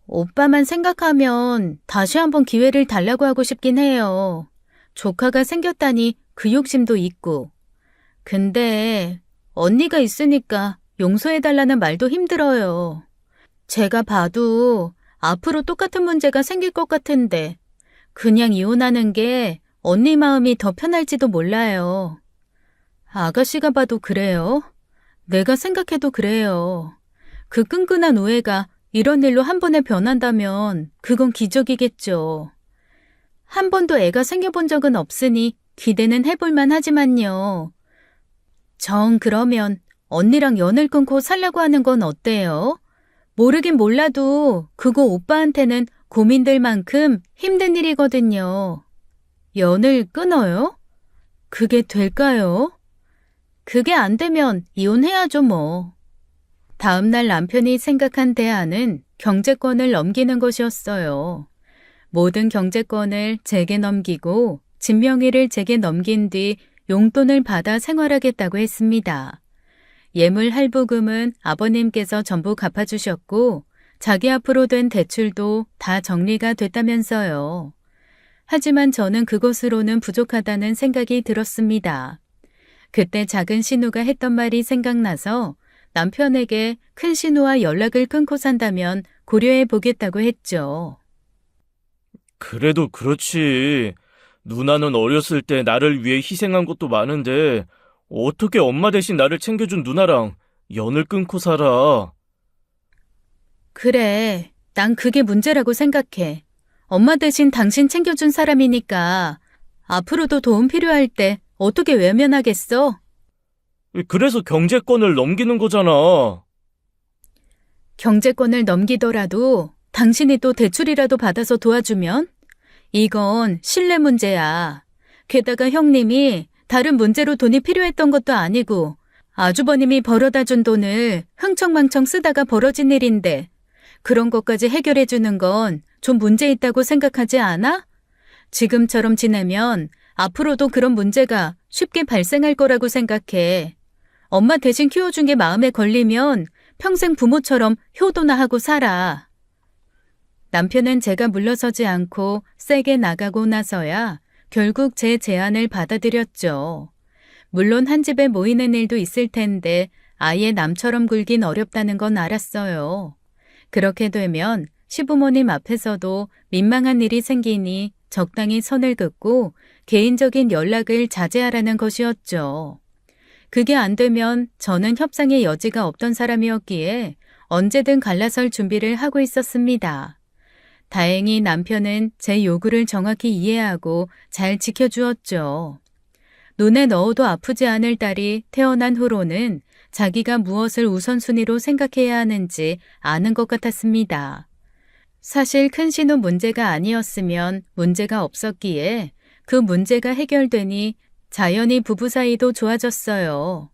오빠만 생각하면 다시 한번 기회를 달라고 하고 싶긴 해요. 조카가 생겼다니 그 욕심도 있고. 근데 언니가 있으니까 용서해달라는 말도 힘들어요. 제가 봐도 앞으로 똑같은 문제가 생길 것 같은데 그냥 이혼하는 게 언니 마음이 더 편할지도 몰라요. 아가씨가 봐도 그래요. 내가 생각해도 그래요. 그 끈끈한 우애가 이런 일로 한 번에 변한다면 그건 기적이겠죠. 한 번도 애가 생겨본 적은 없으니 기대는 해볼만 하지만요. 정 그러면 언니랑 연을 끊고 살려고 하는 건 어때요? 모르긴 몰라도 그거 오빠한테는 고민될 만큼 힘든 일이거든요. 연을 끊어요? 그게 될까요? 그게 안 되면 이혼해야죠 뭐. 다음 날 남편이 생각한 대안은 경제권을 넘기는 것이었어요. 모든 경제권을 제게 넘기고 진명의를 제게 넘긴 뒤 용돈을 받아 생활하겠다고 했습니다. 예물 할부금은 아버님께서 전부 갚아주셨고 자기 앞으로 된 대출도 다 정리가 됐다면서요. 하지만 저는 그것으로는 부족하다는 생각이 들었습니다. 그때 작은 신우가 했던 말이 생각나서 남편에게 큰 신우와 연락을 끊고 산다면 고려해 보겠다고 했죠. 그래도 그렇지. 누나는 어렸을 때 나를 위해 희생한 것도 많은데 어떻게 엄마 대신 나를 챙겨준 누나랑 연을 끊고 살아? 그래, 난 그게 문제라고 생각해. 엄마 대신 당신 챙겨준 사람이니까 앞으로도 도움 필요할 때 어떻게 외면하겠어? 그래서 경제권을 넘기는 거잖아. 경제권을 넘기더라도 당신이 또 대출이라도 받아서 도와주면? 이건 신뢰 문제야. 게다가 형님이 다른 문제로 돈이 필요했던 것도 아니고 아주버님이 벌어다 준 돈을 흥청망청 쓰다가 벌어진 일인데 그런 것까지 해결해 주는 건 좀 문제 있다고 생각하지 않아? 지금처럼 지내면 앞으로도 그런 문제가 쉽게 발생할 거라고 생각해. 엄마 대신 키워준 게 마음에 걸리면 평생 부모처럼 효도나 하고 살아. 남편은 제가 물러서지 않고 세게 나가고 나서야 결국 제 제안을 받아들였죠. 물론 한 집에 모이는 일도 있을 텐데 아예 남처럼 굴긴 어렵다는 건 알았어요. 그렇게 되면 시부모님 앞에서도 민망한 일이 생기니 적당히 선을 긋고 개인적인 연락을 자제하라는 것이었죠. 그게 안 되면 저는 협상의 여지가 없던 사람이었기에 언제든 갈라설 준비를 하고 있었습니다. 다행히 남편은 제 요구를 정확히 이해하고 잘 지켜주었죠. 눈에 넣어도 아프지 않을 딸이 태어난 후로는 자기가 무엇을 우선순위로 생각해야 하는지 아는 것 같았습니다. 사실 큰 신우 문제가 아니었으면 문제가 없었기에 그 문제가 해결되니 자연히 부부 사이도 좋아졌어요.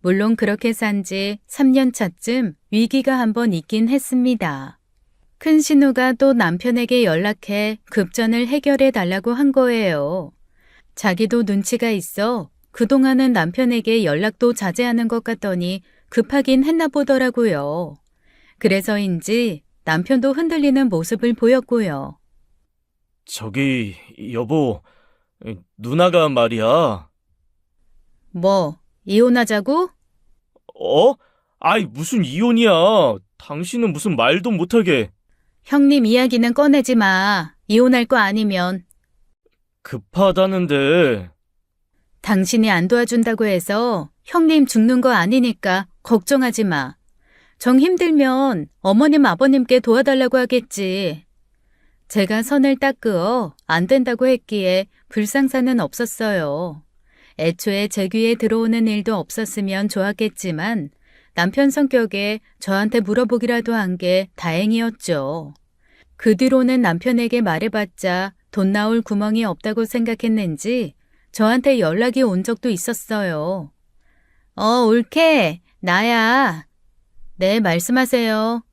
물론 그렇게 산 지 3년 차쯤 위기가 한번 있긴 했습니다. 큰 신우가 또 남편에게 연락해 급전을 해결해 달라고 한 거예요. 자기도 눈치가 있어 그동안은 남편에게 연락도 자제하는 것 같더니 급하긴 했나 보더라고요. 그래서인지 남편도 흔들리는 모습을 보였고요. 저기, 여보, 누나가 말이야. 뭐, 이혼하자고? 어? 아이, 무슨 이혼이야. 당신은 무슨 말도 못하게. 형님 이야기는 꺼내지 마. 이혼할 거 아니면. 급하다는데. 당신이 안 도와준다고 해서 형님 죽는 거 아니니까 걱정하지 마. 정 힘들면 어머님 아버님께 도와달라고 하겠지. 제가 선을 딱 그어 안 된다고 했기에 불상사는 없었어요. 애초에 제 귀에 들어오는 일도 없었으면 좋았겠지만 남편 성격에 저한테 물어보기라도 한 게 다행이었죠. 그 뒤로는 남편에게 말해봤자 돈 나올 구멍이 없다고 생각했는지 저한테 연락이 온 적도 있었어요. 올케, 나야. 네, 말씀하세요.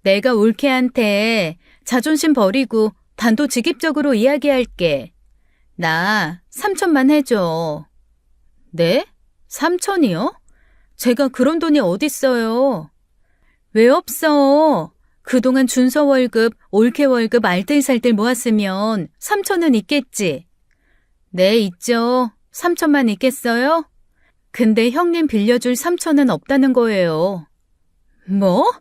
내가 올케한테 자존심 버리고 단도직입적으로 이야기할게. 나 3천만 해줘. 네? 3천이요? 제가 그런 돈이 어딨어요. 왜 없어? 그동안 준서 월급, 올케 월급 알뜰살뜰 모았으면 3천은 있겠지. 네, 있죠. 3천만 있겠어요? 근데 형님 빌려줄 3천은 없다는 거예요. 뭐?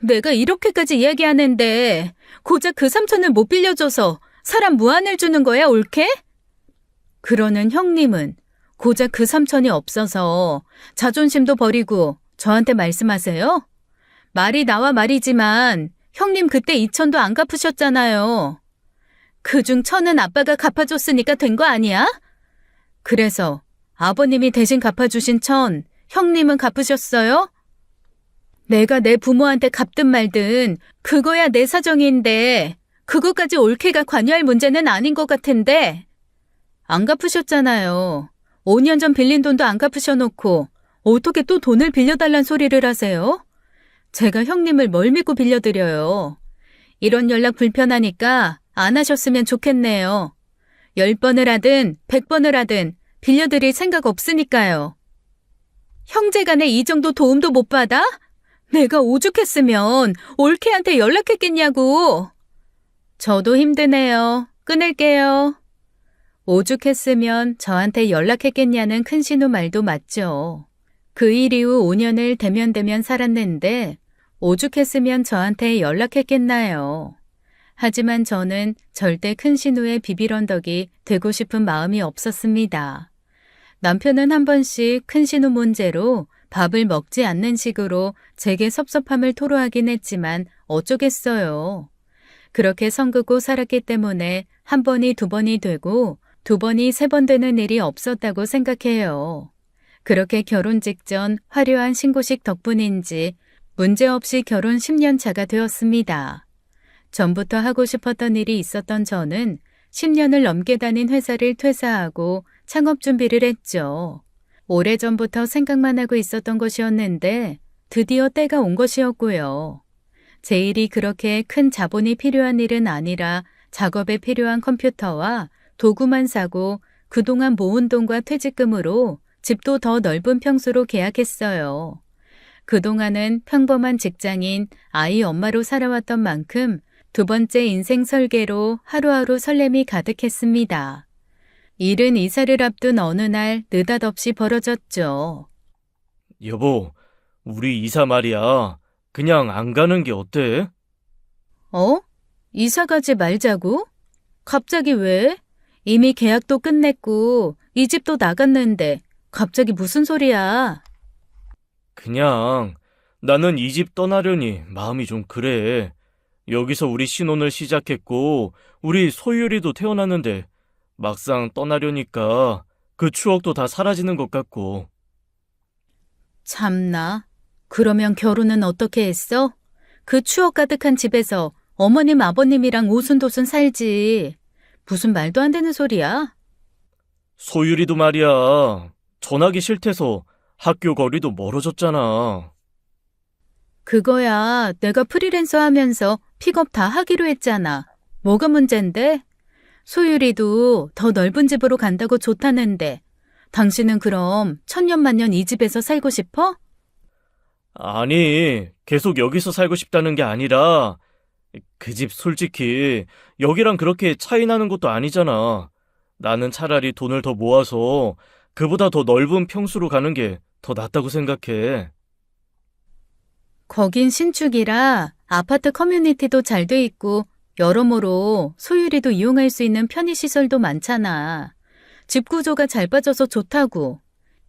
내가 이렇게까지 이야기하는데 고작 그 3천을 못 빌려줘서 사람 무안을 주는 거야, 올케? 그러는 형님은 고작 그 3천이 없어서 자존심도 버리고 저한테 말씀하세요? 말이 나와 말이지만 형님 그때 2천도 안 갚으셨잖아요. 그중 1,000은 아빠가 갚아줬으니까 된 거 아니야? 그래서 아버님이 대신 갚아주신 1,000, 형님은 갚으셨어요? 내가 내 부모한테 갚든 말든 그거야 내 사정인데 그거까지 올케가 관여할 문제는 아닌 것 같은데. 안 갚으셨잖아요. 5년 전 빌린 돈도 안 갚으셔놓고 어떻게 또 돈을 빌려달란 소리를 하세요? 제가 형님을 뭘 믿고 빌려드려요. 이런 연락 불편하니까 안 하셨으면 좋겠네요. 10번을 하든 100번을 하든 빌려드릴 생각 없으니까요. 형제간에 이 정도 도움도 못 받아? 내가 오죽했으면 올케한테 연락했겠냐고. 저도 힘드네요. 끊을게요. 오죽했으면 저한테 연락했겠냐는 큰신우 말도 맞죠. 그 일 이후 5년을 대면대면 살았는데 오죽했으면 저한테 연락했겠나요. 하지만 저는 절대 큰신우의 비빌언덕이 되고 싶은 마음이 없었습니다. 남편은 한 번씩 큰신우 문제로 밥을 먹지 않는 식으로 제게 섭섭함을 토로하긴 했지만 어쩌겠어요. 그렇게 성그고 살았기 때문에 한 번이 두 번이 되고 두 번이 세 번 되는 일이 없었다고 생각해요. 그렇게 결혼 직전 화려한 신고식 덕분인지 문제없이 결혼 10년 차가 되었습니다. 전부터 하고 싶었던 일이 있었던 저는 10년을 넘게 다닌 회사를 퇴사하고 창업 준비를 했죠. 오래전부터 생각만 하고 있었던 것이었는데 드디어 때가 온 것이었고요. 제일이 그렇게 큰 자본이 필요한 일은 아니라 작업에 필요한 컴퓨터와 도구만 사고 그동안 모은 돈과 퇴직금으로 집도 더 넓은 평수로 계약했어요. 그동안은 평범한 직장인 아이 엄마로 살아왔던 만큼 두 번째 인생 설계로 하루하루 설렘이 가득했습니다. 일은 이사를 앞둔 어느 날 느닷없이 벌어졌죠. 여보, 우리 이사 말이야. 그냥 안 가는 게 어때? 어? 이사 가지 말자고? 갑자기 왜? 이미 계약도 끝냈고 이 집도 나갔는데 갑자기 무슨 소리야? 그냥 나는 이 집 떠나려니 마음이 좀 그래. 여기서 우리 신혼을 시작했고 우리 소율이도 태어났는데 막상 떠나려니까 그 추억도 다 사라지는 것 같고. 참나. 그러면 결혼은 어떻게 했어? 그 추억 가득한 집에서 어머님 아버님이랑 오순도순 살지. 무슨 말도 안 되는 소리야? 소율이도 말이야. 전화기 싫대서 학교 거리도 멀어졌잖아. 그거야 내가 프리랜서 하면서 픽업 다 하기로 했잖아. 뭐가 문젠데? 소율이도 더 넓은 집으로 간다고 좋다는데 당신은 그럼 천년만년 이 집에서 살고 싶어? 아니, 계속 여기서 살고 싶다는 게 아니라 그 집 솔직히 여기랑 그렇게 차이 나는 것도 아니잖아. 나는 차라리 돈을 더 모아서 그보다 더 넓은 평수로 가는 게 더 낫다고 생각해. 거긴 신축이라 아파트 커뮤니티도 잘 돼 있고 여러모로 소율이도 이용할 수 있는 편의시설도 많잖아. 집 구조가 잘 빠져서 좋다고.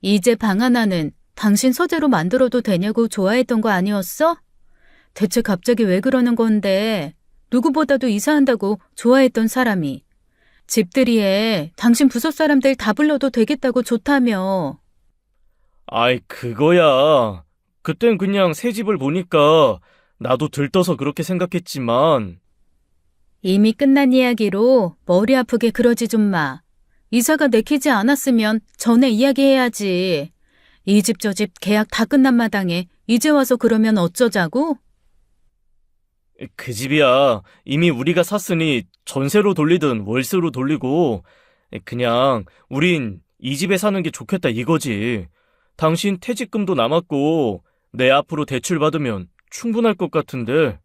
이제 방 하나는 당신 소재로 만들어도 되냐고 좋아했던 거 아니었어? 대체 갑자기 왜 그러는 건데 누구보다도 이사한다고 좋아했던 사람이 집들이에 당신 부서 사람들 다 불러도 되겠다고 좋다며. 아이, 그거야. 그땐 그냥 새 집을 보니까 나도 들떠서 그렇게 생각했지만 이미 끝난 이야기로 머리 아프게 그러지 좀 마. 이사가 내키지 않았으면 전에 이야기해야지. 이 집 저 집 계약 다 끝난 마당에 이제 와서 그러면 어쩌자고? 그 집이야. 이미 우리가 샀으니 전세로 돌리든 월세로 돌리고 그냥 우린 이 집에 사는 게 좋겠다 이거지. 당신 퇴직금도 남았고 내 앞으로 대출 받으면 충분할 것 같은데.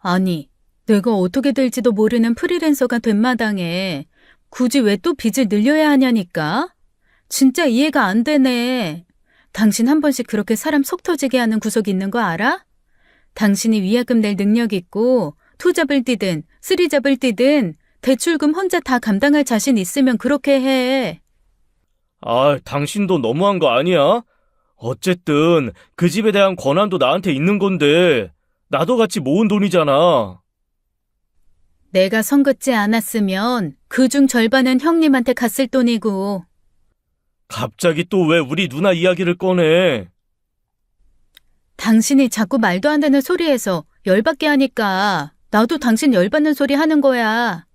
아니, 내가 어떻게 될지도 모르는 프리랜서가 된 마당에 굳이 왜 또 빚을 늘려야 하냐니까? 진짜 이해가 안 되네. 당신 한 번씩 그렇게 사람 속 터지게 하는 구석이 있는 거 알아? 당신이 위약금 낼 능력 있고 투잡을 뛰든 쓰리잡을 뛰든 대출금 혼자 다 감당할 자신 있으면 그렇게 해. 아, 당신도 너무한 거 아니야? 어쨌든 그 집에 대한 권한도 나한테 있는 건데 나도 같이 모은 돈이잖아. 내가 선긋지 않았으면 그중 절반은 형님한테 갔을 돈이고. 갑자기 또 왜 우리 누나 이야기를 꺼내? 당신이 자꾸 말도 안 되는 소리해서 열받게 하니까 나도 당신 열받는 소리 하는 거야.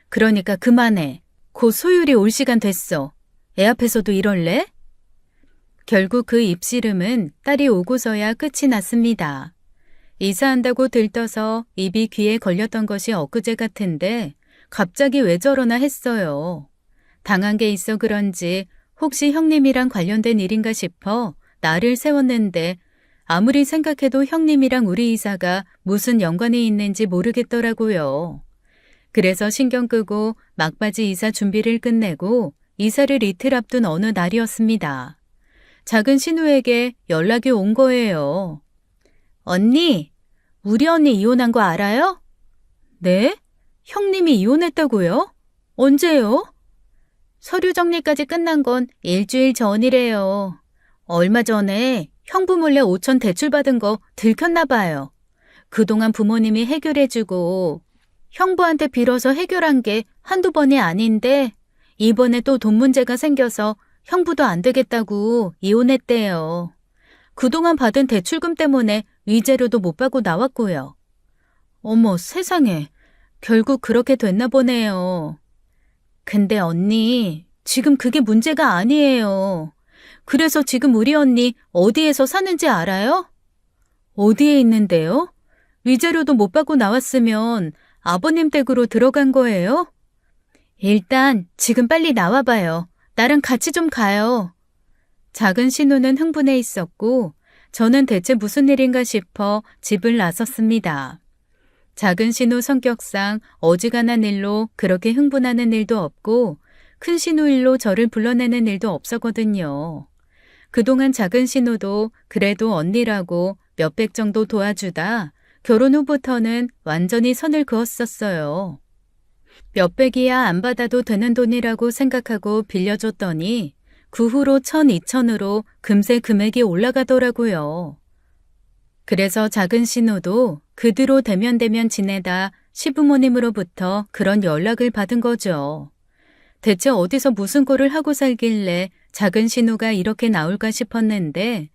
그러니까 그만해. 곧 소율이 올 시간 됐어. 애 앞에서도 이럴래? 결국 그 입씨름은 딸이 오고서야 끝이 났습니다. 이사한다고 들떠서 입이 귀에 걸렸던 것이 엊그제 같은데 갑자기 왜 저러나 했어요. 당한 게 있어 그런지 혹시 형님이랑 관련된 일인가 싶어 나를 세웠는데 아무리 생각해도 형님이랑 우리 이사가 무슨 연관이 있는지 모르겠더라고요. 그래서 신경 끄고 막바지 이사 준비를 끝내고 이사를 이틀 앞둔 어느 날이었습니다. 작은 신우에게 연락이 온 거예요. 언니, 우리 언니 이혼한 거 알아요? 네? 형님이 이혼했다고요? 언제요? 서류 정리까지 끝난 건 일주일 전이래요. 얼마 전에 형부 몰래 5천 대출받은 거 들켰나 봐요. 그동안 부모님이 해결해주고 형부한테 빌어서 해결한 게 한두 번이 아닌데 이번에 또 돈 문제가 생겨서 형부도 안 되겠다고 이혼했대요. 그동안 받은 대출금 때문에 위자료도 못 받고 나왔고요. 어머 세상에, 결국 그렇게 됐나 보네요. 근데 언니, 지금 그게 문제가 아니에요. 그래서 지금 우리 언니 어디에서 사는지 알아요? 어디에 있는데요? 위자료도 못 받고 나왔으면 아버님 댁으로 들어간 거예요? 일단 지금 빨리 나와봐요. 나랑 같이 좀 가요. 작은 신우는 흥분해 있었고 저는 대체 무슨 일인가 싶어 집을 나섰습니다. 작은 신우 성격상 어지간한 일로 그렇게 흥분하는 일도 없고 큰 신우 일로 저를 불러내는 일도 없었거든요. 그동안 작은 신우도 그래도 언니라고 몇백 정도 도와주다 결혼 후부터는 완전히 선을 그었었어요. 몇백이야 안 받아도 되는 돈이라고 생각하고 빌려줬더니 그 후로 1,000, 2,000으로 금세 금액이 올라가더라고요. 그래서 작은 신우도 그 뒤로 대면대면 지내다 시부모님으로부터 그런 연락을 받은 거죠. 대체 어디서 무슨 꼴을 하고 살길래 작은 신우가 이렇게 나올까 싶었는데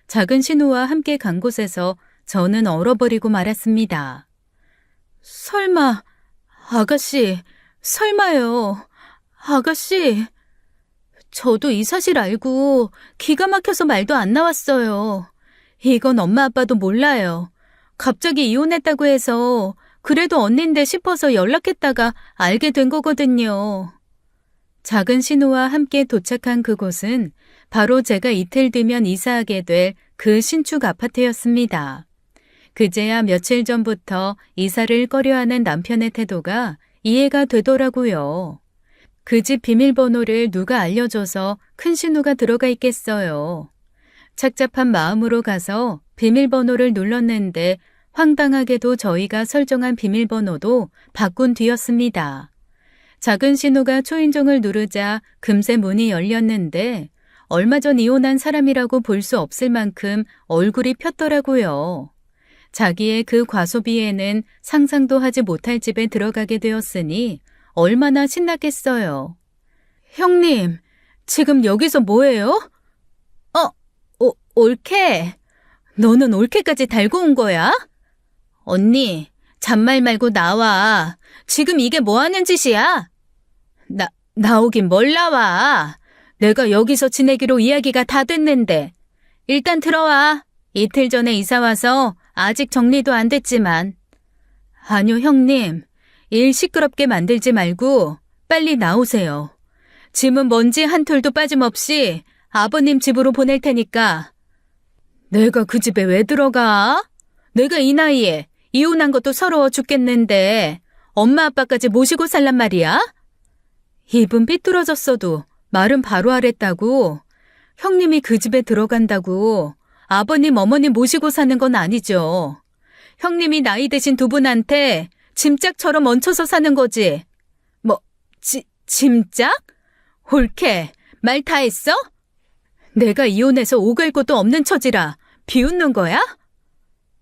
작은 신우와 함께 간 곳에서 저는 얼어버리고 말았습니다. 설마, 아가씨, 설마요. 아가씨, 저도 이 사실 알고 기가 막혀서 말도 안 나왔어요. 이건 엄마 아빠도 몰라요. 갑자기 이혼했다고 해서 그래도 언니인데 싶어서 연락했다가 알게 된 거거든요. 작은 신우와 함께 도착한 그곳은 바로 제가 이틀 뒤면 이사하게 될 그 신축 아파트였습니다. 그제야 며칠 전부터 이사를 꺼려하는 남편의 태도가 이해가 되더라고요. 그 집 비밀번호를 누가 알려줘서 큰 신우가 들어가 있겠어요. 착잡한 마음으로 가서 비밀번호를 눌렀는데 황당하게도 저희가 설정한 비밀번호도 바꾼 뒤였습니다. 작은 신우가 초인종을 누르자 금세 문이 열렸는데 얼마 전 이혼한 사람이라고 볼 수 없을 만큼 얼굴이 폈더라고요. 자기의 그 과소비에는 상상도 하지 못할 집에 들어가게 되었으니 얼마나 신났겠어요. 형님, 지금 여기서 뭐해요? 올케. 너는 올케까지 달고 온 거야? 언니, 잔말 말고 나와. 지금 이게 뭐 하는 짓이야? 나오긴 뭘 나와. 내가 여기서 지내기로 이야기가 다 됐는데. 일단 들어와. 이틀 전에 이사 와서 아직 정리도 안 됐지만. 아니요, 형님. 일 시끄럽게 만들지 말고 빨리 나오세요. 짐은 먼지 한 톨도 빠짐없이 아버님 집으로 보낼 테니까. 내가 그 집에 왜 들어가? 내가 이 나이에 이혼한 것도 서러워 죽겠는데 엄마 아빠까지 모시고 살란 말이야? 입은 삐뚤어졌어도 말은 바로 하랬다고. 형님이 그 집에 들어간다고 아버님 어머님 모시고 사는 건 아니죠. 형님이 나이 드신 두 분한테 짐짝처럼 얹혀서 사는 거지. 뭐, 짐짝? 올케, 말 다 했어? 내가 이혼해서 오갈 곳도 없는 처지라 비웃는 거야?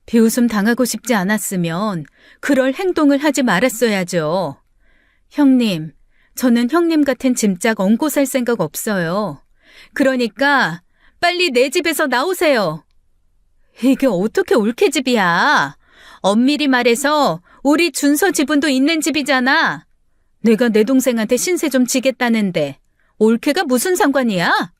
비웃음 당하고 싶지 않았으면 그럴 행동을 하지 말았어야죠. 형님, 저는 형님 같은 짐짝 얹고 살 생각 없어요. 그러니까 빨리 내 집에서 나오세요. 이게 어떻게 올케 집이야? 엄밀히 말해서 우리 준서 지분도 있는 집이잖아. 내가 내 동생한테 신세 좀 지겠다는데 올케가 무슨 상관이야?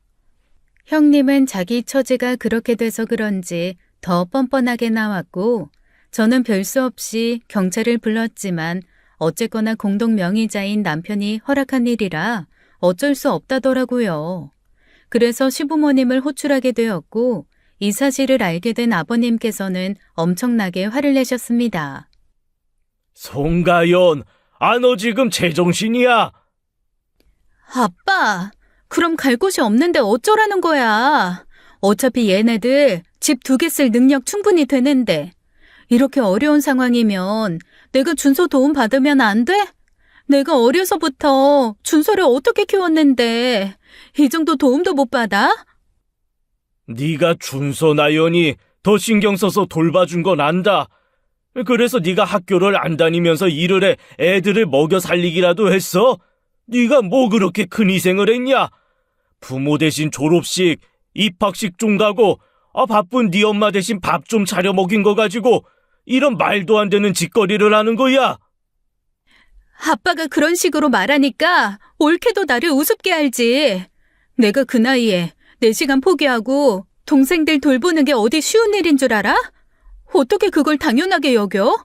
형님은 자기 처지가 그렇게 돼서 그런지 더 뻔뻔하게 나왔고 저는 별 수 없이 경찰을 불렀지만 어쨌거나 공동 명의자인 남편이 허락한 일이라 어쩔 수 없다더라고요. 그래서 시부모님을 호출하게 되었고 이 사실을 알게 된 아버님께서는 엄청나게 화를 내셨습니다. 송가연, 너 지금 제정신이야? 아빠, 그럼 갈 곳이 없는데 어쩌라는 거야. 어차피 얘네들 집 2개 쓸 능력 충분히 되는데. 이렇게 어려운 상황이면 내가 준서 도움 받으면 안 돼? 내가 어려서부터 준서를 어떻게 키웠는데 이 정도 도움도 못 받아? 네가 준서 나연이 더 신경 써서 돌봐준 건 안다. 그래서 네가 학교를 안 다니면서 일을 해 애들을 먹여 살리기라도 했어? 네가 뭐 그렇게 큰 희생을 했냐? 부모 대신 졸업식, 입학식 좀 가고 바쁜 네 엄마 대신 밥 좀 차려 먹인 거 가지고 이런 말도 안 되는 짓거리를 하는 거야? 아빠가 그런 식으로 말하니까 올케도 나를 우습게 알지. 내가 그 나이에 내 시간 포기하고 동생들 돌보는 게 어디 쉬운 일인 줄 알아? 어떻게 그걸 당연하게 여겨?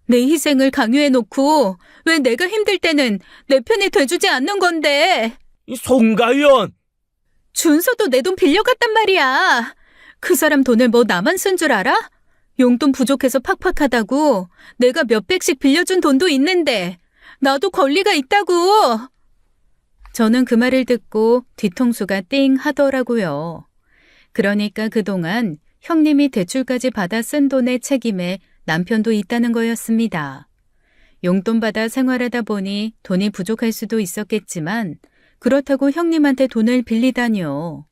내 희생을 강요해놓고 왜 내가 힘들 때는 내 편이 돼주지 않는 건데? 이 송가연! 준서도 내 돈 빌려갔단 말이야. 그 사람 돈을 뭐 나만 쓴 줄 알아? 용돈 부족해서 팍팍하다고 내가 몇백씩 빌려준 돈도 있는데 나도 권리가 있다고. 저는 그 말을 듣고 뒤통수가 띵 하더라고요. 그러니까 그동안 형님이 대출까지 받아 쓴 돈의 책임에 남편도 있다는 거였습니다. 용돈 받아 생활하다 보니 돈이 부족할 수도 있었겠지만 그렇다고 형님한테 돈을 빌리다뇨.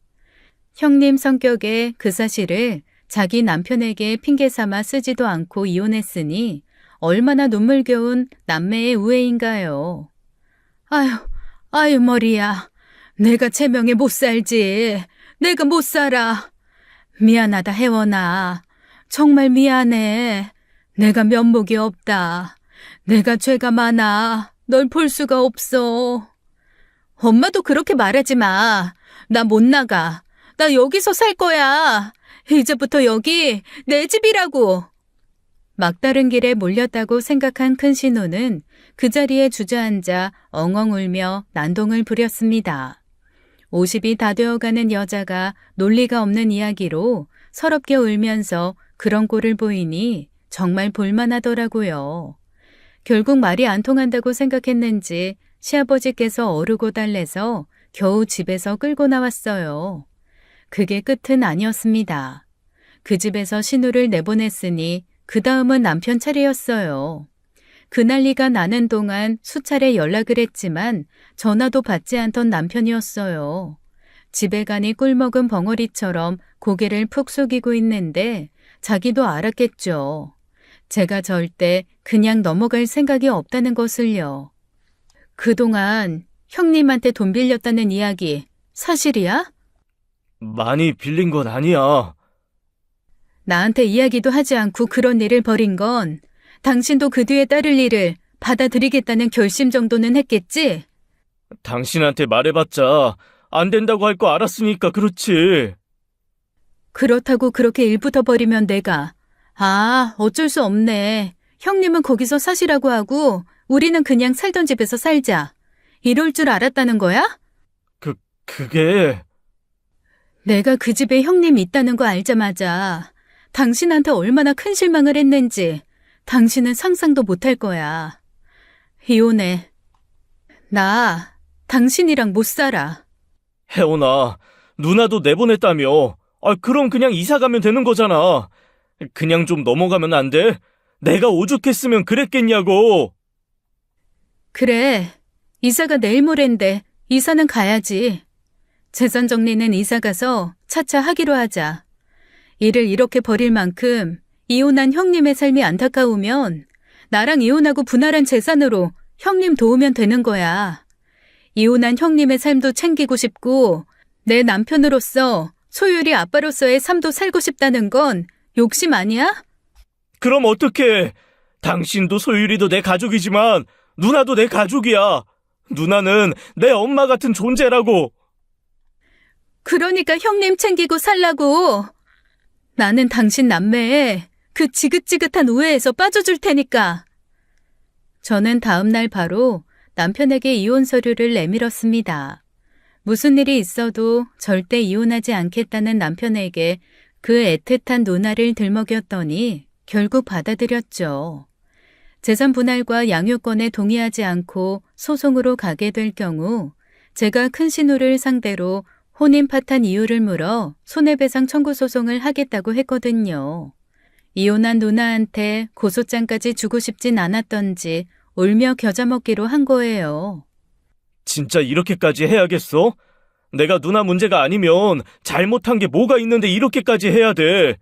형님 성격에 그 사실을 자기 남편에게 핑계 삼아 쓰지도 않고 이혼했으니 얼마나 눈물겨운 남매의 우애인가요. 아유 머리야. 내가 제명에 못 살지. 내가 못 살아. 미안하다 혜원아. 정말 미안해. 내가 면목이 없다. 내가 죄가 많아. 널 볼 수가 없어. 엄마도 그렇게 말하지 마. 나 못 나가. 나 여기서 살 거야. 이제부터 여기 내 집이라고. 막다른 길에 몰렸다고 생각한 큰 신우는 그 자리에 주저앉아 엉엉 울며 난동을 부렸습니다. 50이 다 되어가는 여자가 논리가 없는 이야기로 서럽게 울면서 그런 꼴을 보이니 정말 볼만하더라고요. 결국 말이 안 통한다고 생각했는지 시아버지께서 어르고 달래서 겨우 집에서 끌고 나왔어요. 그게 끝은 아니었습니다. 그 집에서 신우를 내보냈으니 그 다음은 남편 차례였어요. 그 난리가 나는 동안 수차례 연락을 했지만 전화도 받지 않던 남편이었어요. 집에 가니 꿀먹은 벙어리처럼 고개를 푹 숙이고 있는데 자기도 알았겠죠. 제가 절대 그냥 넘어갈 생각이 없다는 것을요. 그동안 형님한테 돈 빌렸다는 이야기 사실이야? 많이 빌린 건 아니야. 나한테 이야기도 하지 않고 그런 일을 벌인 건 당신도 그 뒤에 따를 일을 받아들이겠다는 결심 정도는 했겠지? 당신한테 말해봤자 안 된다고 할 거 알았으니까 그렇지. 그렇다고 그렇게 일부터 버리면 내가 어쩔 수 없네. 형님은 거기서 사시라고 하고 우리는 그냥 살던 집에서 살자. 이럴 줄 알았다는 거야? 그게... 내가 그 집에 형님 있다는 거 알자마자 당신한테 얼마나 큰 실망을 했는지 당신은 상상도 못할 거야. 이혼해. 나 당신이랑 못 살아. 혜원아, 누나도 내보냈다며. 그럼 그냥 이사 가면 되는 거잖아. 그냥 좀 넘어가면 안 돼? 내가 오죽했으면 그랬겠냐고. 그래. 이사가 내일 모레인데 이사는 가야지. 재산 정리는 이사 가서 차차 하기로 하자. 일을 이렇게 벌일 만큼 이혼한 형님의 삶이 안타까우면 나랑 이혼하고 분할한 재산으로 형님 도우면 되는 거야. 이혼한 형님의 삶도 챙기고 싶고 내 남편으로서 소율이 아빠로서의 삶도 살고 싶다는 건 욕심 아니야? 그럼 어떡해. 당신도 소율이도 내 가족이지만 누나도 내 가족이야. 누나는 내 엄마 같은 존재라고. 그러니까 형님 챙기고 살라고. 나는 당신 남매에 그 지긋지긋한 우애에서 빠져줄 테니까. 저는 다음 날 바로 남편에게 이혼 서류를 내밀었습니다. 무슨 일이 있어도 절대 이혼하지 않겠다는 남편에게 그 애틋한 누나를 들먹였더니 결국 받아들였죠. 재산 분할과 양육권에 동의하지 않고 소송으로 가게 될 경우 제가 큰 신우를 상대로 혼인 파탄 이유를 물어 손해배상 청구 소송을 하겠다고 했거든요. 이혼한 누나한테 고소장까지 주고 싶진 않았던지 울며 겨자 먹기로 한 거예요. 진짜 이렇게까지 해야겠어? 내가 누나 문제가 아니면 잘못한 게 뭐가 있는데 이렇게까지 해야 돼?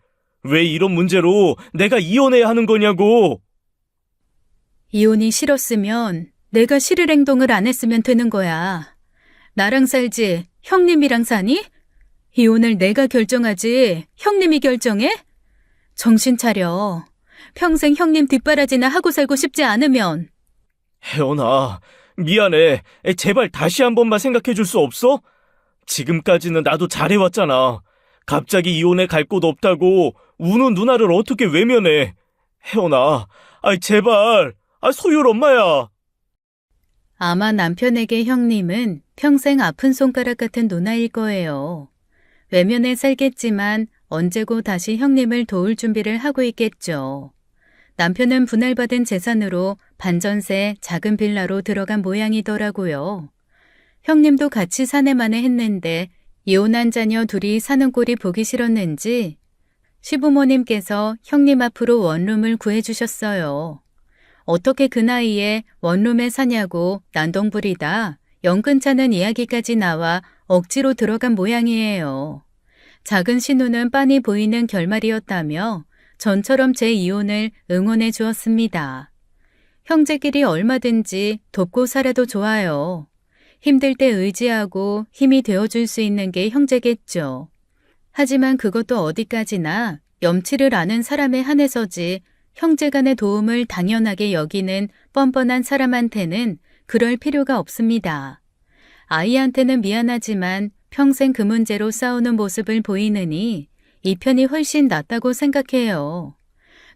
왜 이런 문제로 내가 이혼해야 하는 거냐고? 이혼이 싫었으면 내가 싫을 행동을 안 했으면 되는 거야. 나랑 살지 형님이랑 사니? 이혼을 내가 결정하지 형님이 결정해? 정신 차려. 평생 형님 뒷바라지나 하고 살고 싶지 않으면. 혜원아, 미안해. 제발 다시 한 번만 생각해 줄 수 없어? 지금까지는 나도 잘해왔잖아. 갑자기 이혼해 갈 곳 없다고 우는 누나를 어떻게 외면해? 혜원아, 제발, 소율 엄마야. 아마 남편에게 형님은 평생 아픈 손가락 같은 누나일 거예요. 외면에 살겠지만 언제고 다시 형님을 도울 준비를 하고 있겠죠. 남편은 분할받은 재산으로 반전세 작은 빌라로 들어간 모양이더라고요. 형님도 같이 사내만에 했는데 이혼한 자녀 둘이 사는 꼴이 보기 싫었는지 시부모님께서 형님 앞으로 원룸을 구해주셨어요. 어떻게 그 나이에 원룸에 사냐고 난동부리다 연근차는 이야기까지 나와 억지로 들어간 모양이에요. 작은 신우는 빤히 보이는 결말이었다며 전처럼 제 이혼을 응원해 주었습니다. 형제끼리 얼마든지 돕고 살아도 좋아요. 힘들 때 의지하고 힘이 되어줄 수 있는 게 형제겠죠. 하지만 그것도 어디까지나 염치를 아는 사람에 한해서지 형제 간의 도움을 당연하게 여기는 뻔뻔한 사람한테는 그럴 필요가 없습니다. 아이한테는 미안하지만 평생 그 문제로 싸우는 모습을 보이느니 이 편이 훨씬 낫다고 생각해요.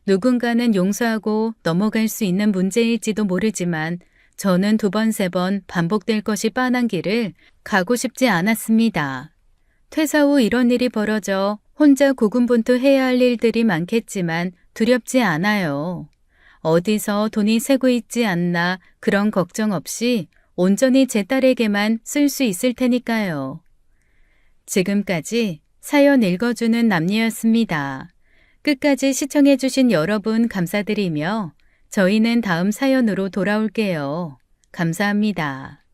누군가는 용서하고 넘어갈 수 있는 문제일지도 모르지만 저는 2번, 3번 반복될 것이 뻔한 길을 가고 싶지 않았습니다. 퇴사 후 이런 일이 벌어져 혼자 고군분투해야 할 일들이 많겠지만 두렵지 않아요. 어디서 돈이 새고 있지 않나 그런 걱정 없이 온전히 제 딸에게만 쓸 수 있을 테니까요. 지금까지 사연 읽어주는 남녀였습니다. 끝까지 시청해주신 여러분 감사드리며 저희는 다음 사연으로 돌아올게요. 감사합니다.